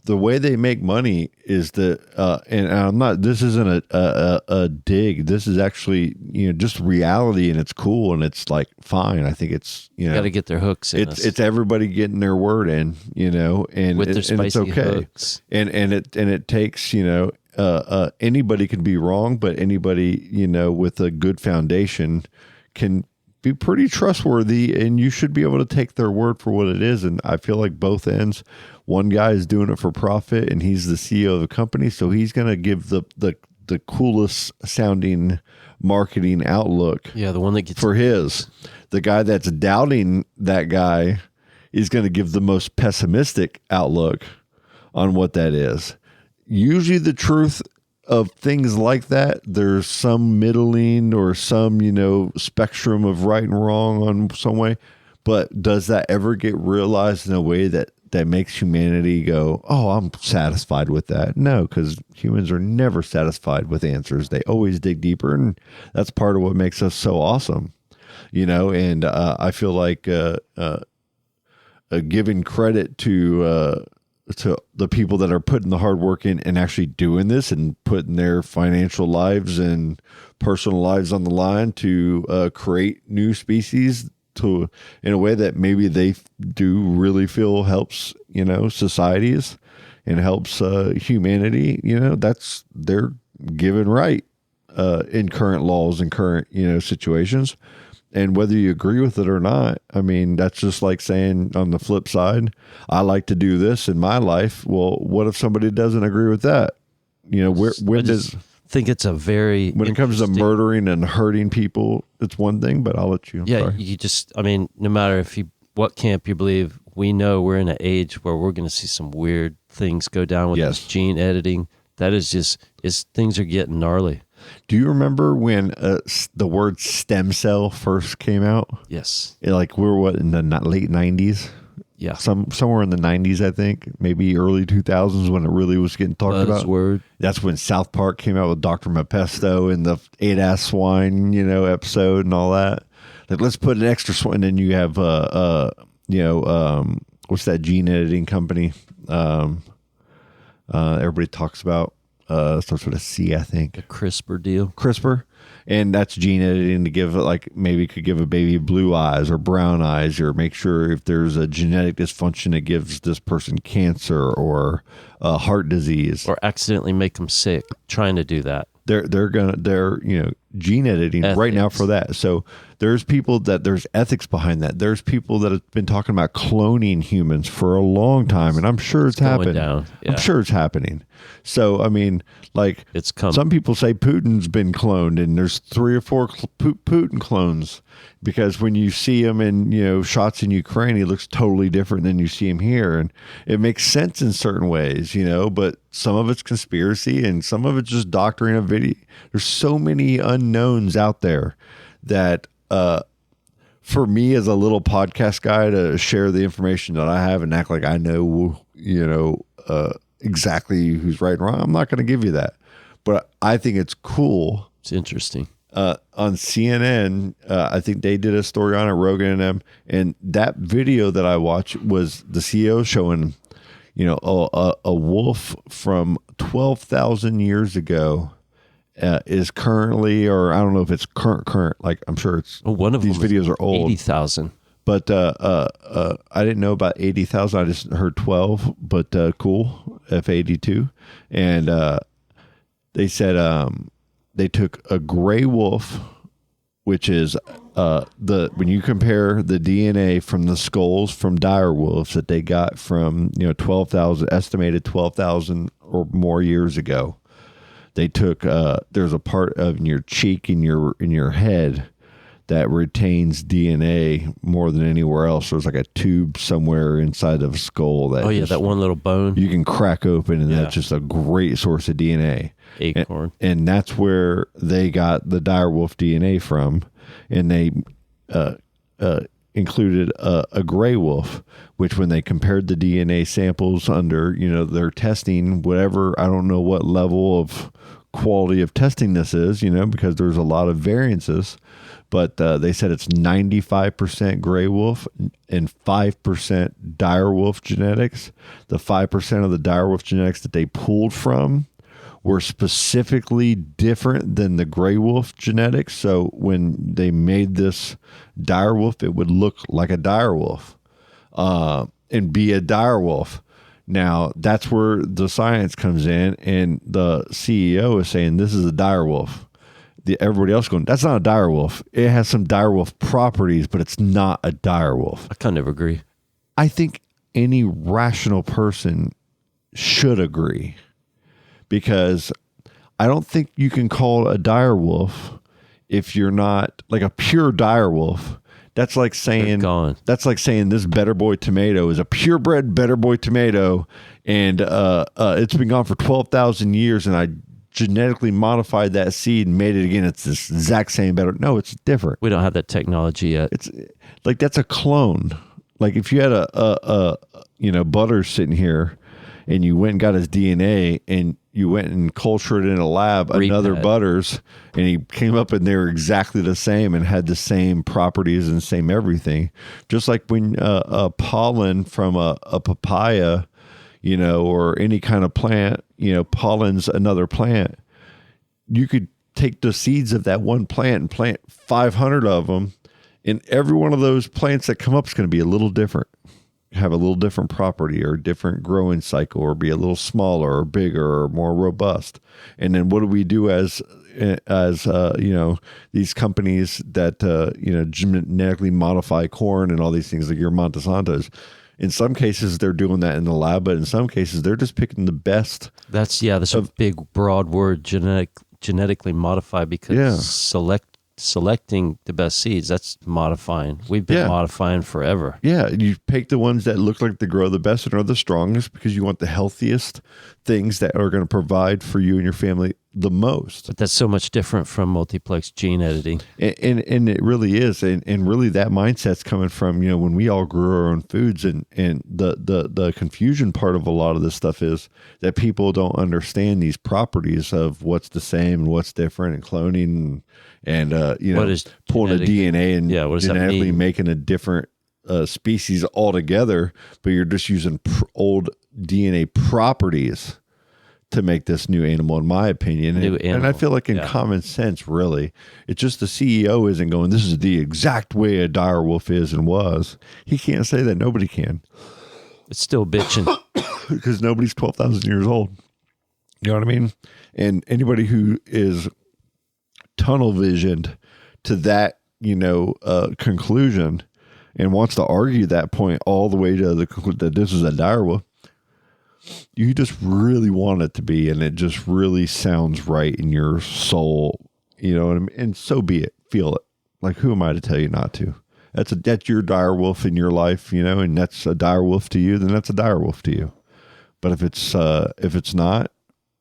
way they make money is and I'm not, this isn't a dig. This is actually, just reality, and it's cool, and it's like fine. I think it's, got to get their hooks in. It's everybody getting their word in, and with their spicy and it's okay. hooks. And it takes, anybody can be wrong, but anybody, with a good foundation can be pretty trustworthy, and you should be able to take their word for what it is. And I feel like both ends, one guy is doing it for profit, and he's the CEO of the company, so he's going to give the coolest sounding marketing outlook. Yeah, the one that gets for his. The guy that's doubting that guy is going to give the most pessimistic outlook on what that is. Usually the truth of things like that, there's some middling or some, spectrum of right and wrong on some way. But does that ever get realized in a way that makes humanity go, oh, I'm satisfied with that? No, because humans are never satisfied with answers. They always dig deeper. And that's part of what makes us so awesome, and I feel like giving credit to the people that are putting the hard work in and actually doing this and putting their financial lives and personal lives on the line to create new species in a way that maybe they do really feel helps, societies and helps humanity, that's their given right in current laws and current, situations. And whether you agree with it or not, I mean, that's just like saying on the flip side, I like to do this in my life. Well, what if somebody doesn't agree with that? Think it's a very when it comes to murdering and hurting people, it's one thing, but I'll let you. Yeah, you just, no matter what camp you believe, we know we're in an age where we're going to see some weird things go down with this gene editing. That is things are getting gnarly. Do you remember when the word stem cell first came out? Yes. We were in the late 90s? Yeah. Somewhere in the 90s, I think, maybe early 2000s when it really was getting talked about. Buzzword. That's when South Park came out with Dr. Mephisto and the 8-ass swine, episode and all that. Like, let's put an extra swine. And then you have, what's that gene editing company? Everybody talks about. Starts with a C, I think. A CRISPR deal. CRISPR. And that's gene editing to give maybe could give a baby blue eyes or brown eyes, or make sure if there's a genetic dysfunction that gives this person cancer or heart disease. Or accidentally make them sick trying to do that. They're gene editing ethics. Right now for that. So there's ethics behind that. There's people that have been talking about cloning humans for a long time, and I'm sure it's happening. Yeah. I'm sure it's happening. So, I mean, like, it's coming. Some people say Putin's been cloned, and there's 3 or 4 Putin clones, because when you see him in, shots in Ukraine, he looks totally different than you see him here. And it makes sense in certain ways, but some of it's conspiracy and some of it's just doctoring of video. There's so many unknowns out there that, for me as a little podcast guy to share the information that I have and act like I know, exactly who's right and wrong, I'm not going to give you that. But I think it's cool. It's interesting. On CNN, I think they did a story on it, Rogan and them, and that video that I watched was the CEO showing, a wolf from 12,000 years ago is currently, or I don't know if it's current. Like, I'm sure it's one of these videos are old. 80,000. But I didn't know about 80,000. I just heard 12. But cool, F82, and they said they took a gray wolf, which is when you compare the DNA from the skulls from dire wolves that they got from 12,000 or more years ago. They took there's a part of your cheek in your head that retains DNA more than anywhere else. There's like a tube somewhere inside of a skull that that one little bone you can crack open, and that's just a great source of DNA. Acorn. And that's where they got the direwolf DNA from, and they included a gray wolf, which when they compared the DNA samples under, their testing, whatever, I don't know what level of quality of testing this is, because there's a lot of variances, but they said it's 95% gray wolf and 5% dire wolf genetics. The 5% of the dire wolf genetics that they pulled from were specifically different than the gray wolf genetics. So when they made this dire wolf, it would look like a dire wolf and be a dire wolf. Now, that's where the science comes in, and the CEO is saying this is a dire wolf. Everybody else going, that's not a dire wolf. It has some dire wolf properties, but it's not a dire wolf. I kind of agree. I think any rational person should agree, because I don't think you can call it a dire wolf if you're not like a pure dire wolf. That's like saying this Better Boy tomato is a purebred Better Boy tomato, and it's been gone for 12,000 years, and I genetically modified that seed and made it again. It's this exact same better. No, it's different. We don't have that technology yet. It's like that's a clone. Like if you had a Butters sitting here, and you went and got his DNA, and you went and cultured in a lab another Butters, and he came up and they were exactly the same and had the same properties and same everything. Just like when pollen from a papaya, or any kind of plant, pollen's another plant. You could take the seeds of that one plant and plant 500 of them, and every one of those plants that come up is going to be a little different. Have a little different property or different growing cycle, or be a little smaller or bigger or more robust. And then what do we do as these companies that genetically modify corn and all these things, like your Monsanto's? In some cases they're doing that in the lab, but in some cases they're just picking the best. That's a big broad word, genetically modified, because selecting the best seeds, that's modifying. We've been modifying forever. Yeah, you pick the ones that look like they grow the best and are the strongest, because you want the healthiest things that are going to provide for you and your family the most. But that's so much different from multiplex gene editing. And it really is. And really that mindset's coming from, when we all grew our own foods, and the confusion part of a lot of this stuff is that people don't understand these properties of what's the same and what's different, and cloning and what is pulling a DNA and what does genetically making a different species altogether, but you're just using old DNA properties to make this new animal, in my opinion. And I feel like in common sense, really, it's just the CEO isn't going, this is the exact way a dire wolf is and was. He can't say that. Nobody can. It's still bitching. Because nobody's 12,000 years old. You know what I mean? And anybody who is tunnel visioned to that, conclusion and wants to argue that point all the way to the conclusion that this is a dire wolf, you just really want it to be, and it just really sounds right in your soul, what I mean? And so be it. Feel it. Like, who am I to tell you not to? That's your dire wolf in your life, and that's a dire wolf to you, then that's a dire wolf to you. But if it's not,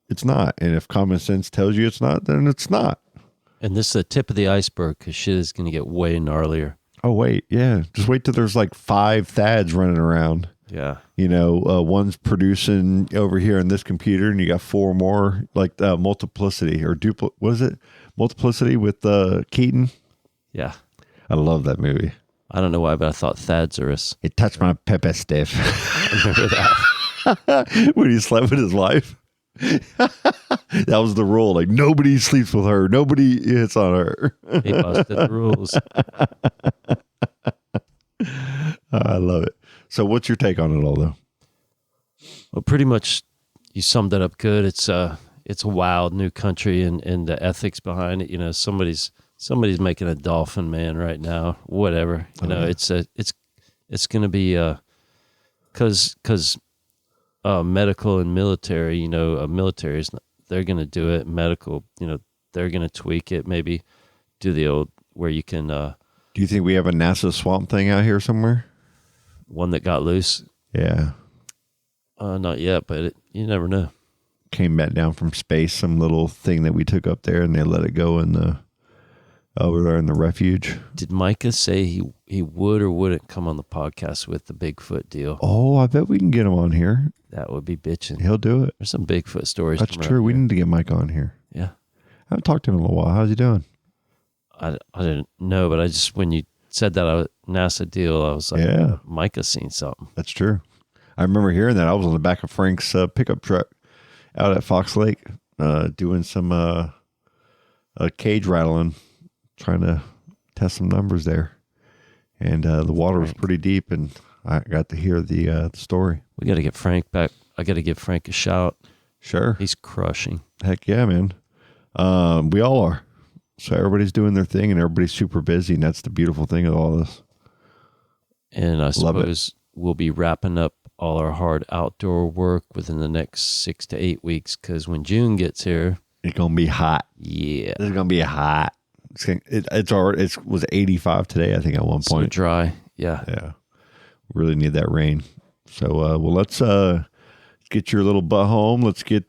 it's not. And if common sense tells you it's not, then it's not. And this is the tip of the iceberg, because shit is going to get way gnarlier. Oh, wait. Yeah. Just wait till there's like 5 Thads running around. Yeah. One's producing over here in this computer, and you got 4 more, like multiplicity or what is it? Multiplicity with Keaton. Yeah. I love that movie. I don't know why, but I thought Thadzarus. It touched my pepper stiff. I remember that. When he slept with his wife. That was the rule. Like, nobody sleeps with her. Nobody hits on her. He busted the rules. I love it. So what's your take on it all, though? Well, pretty much you summed it up good. It's a wild new country, and the ethics behind it. Somebody's making a dolphin man right now. Whatever. It's going to be because medical and military. Military is they're going to do it. Medical, they're going to tweak it. Maybe do the old where you can. Do you think we have a NASA swamp thing out here somewhere? One that got loose? Yeah. Not yet, but you never know. Came back down from space, some little thing that we took up there, and they let it go in over there in the refuge. Did Micah say he would or wouldn't come on the podcast with the Bigfoot deal? Oh, I bet we can get him on here. That would be bitching. He'll do it. There's some Bigfoot stories. That's from around true. We here. need to get Mike on here. Yeah. I haven't talked to him in a little while. How's he doing? I didn't know, but I just, when you said that NASA deal, I was like, Yeah. Micah's seen something. That's true. I remember hearing that. I was on the back of Frank's pickup truck out at Fox Lake doing some cage rattling, trying to test some numbers there. And the water was pretty deep, and I got to hear the story. We got to get Frank back. I got to give Frank a shout. Sure. He's crushing. Heck yeah, man. We all are. So everybody's doing their thing, and everybody's super busy, and that's the beautiful thing of all this. And I Love suppose we'll be wrapping up all our hard outdoor work within the next 6 to 8 weeks, because when June gets here, It's gonna be hot. yeah, It's gonna be hot. It was 85 today, I think, at one so point. dry. Yeah. Yeah, really need that rain. So, well, let's get your little butt home. Let's get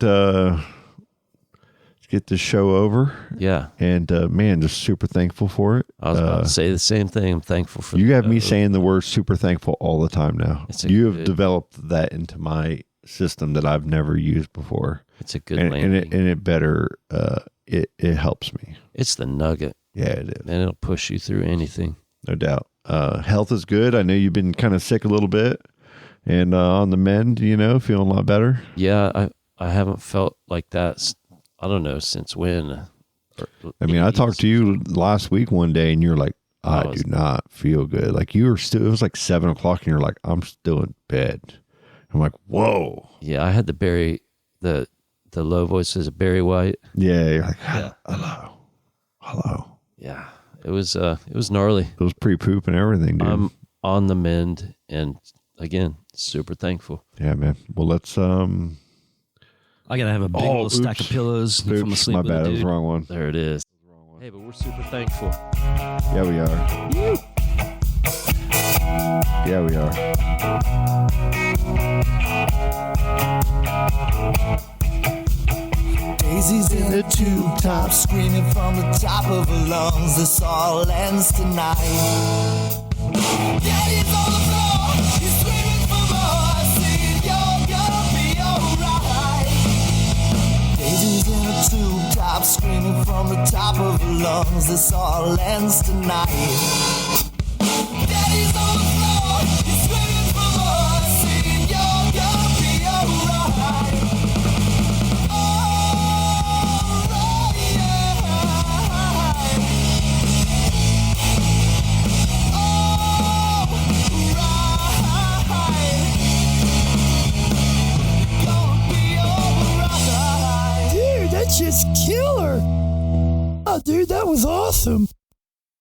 this show over. Yeah. And man, just super thankful for it. I was about to say the same thing. I'm thankful for You have me saying the word super thankful all the time now. You have developed that into my system that I've never used before. It's a good and landing. it better. It helps me. It's the nugget. Yeah, it is. And it'll push you through anything. No doubt. Health is good. I know you've been kind of sick a little bit, and on the mend. Feeling a lot better. Yeah, I haven't felt like that. I don't know since when. I mean, I talked to you last week one day, and you're like, I do not feel good. Like you were still. It was like 7 o'clock, and you're like, I'm still in bed. I'm like, whoa. Yeah, I had the low voices of Barry White. Yeah, you're like, Yeah. hello. Yeah, it was gnarly. It was pre-poop and everything, dude. I'm on the mend, and again, super thankful. Yeah, man. Well, let's I gotta have a big old stack of pillows if I'm asleep my with bad. a That was dude. the wrong one. There it is. Hey, but we're super thankful. Yeah, we are. Yeah, we are. Daisy's in a tube top, screaming from the top of her lungs. This all ends tonight. Daddy's on the floor, he's screaming for more. Saying you're gonna be alright. Daisy's in a tube top, screaming from the top of her lungs. This all ends tonight. Daddy's on the floor, he's screaming for more. Saying you're gonna be alright. Dude, that's just killer. Oh, dude, that was awesome.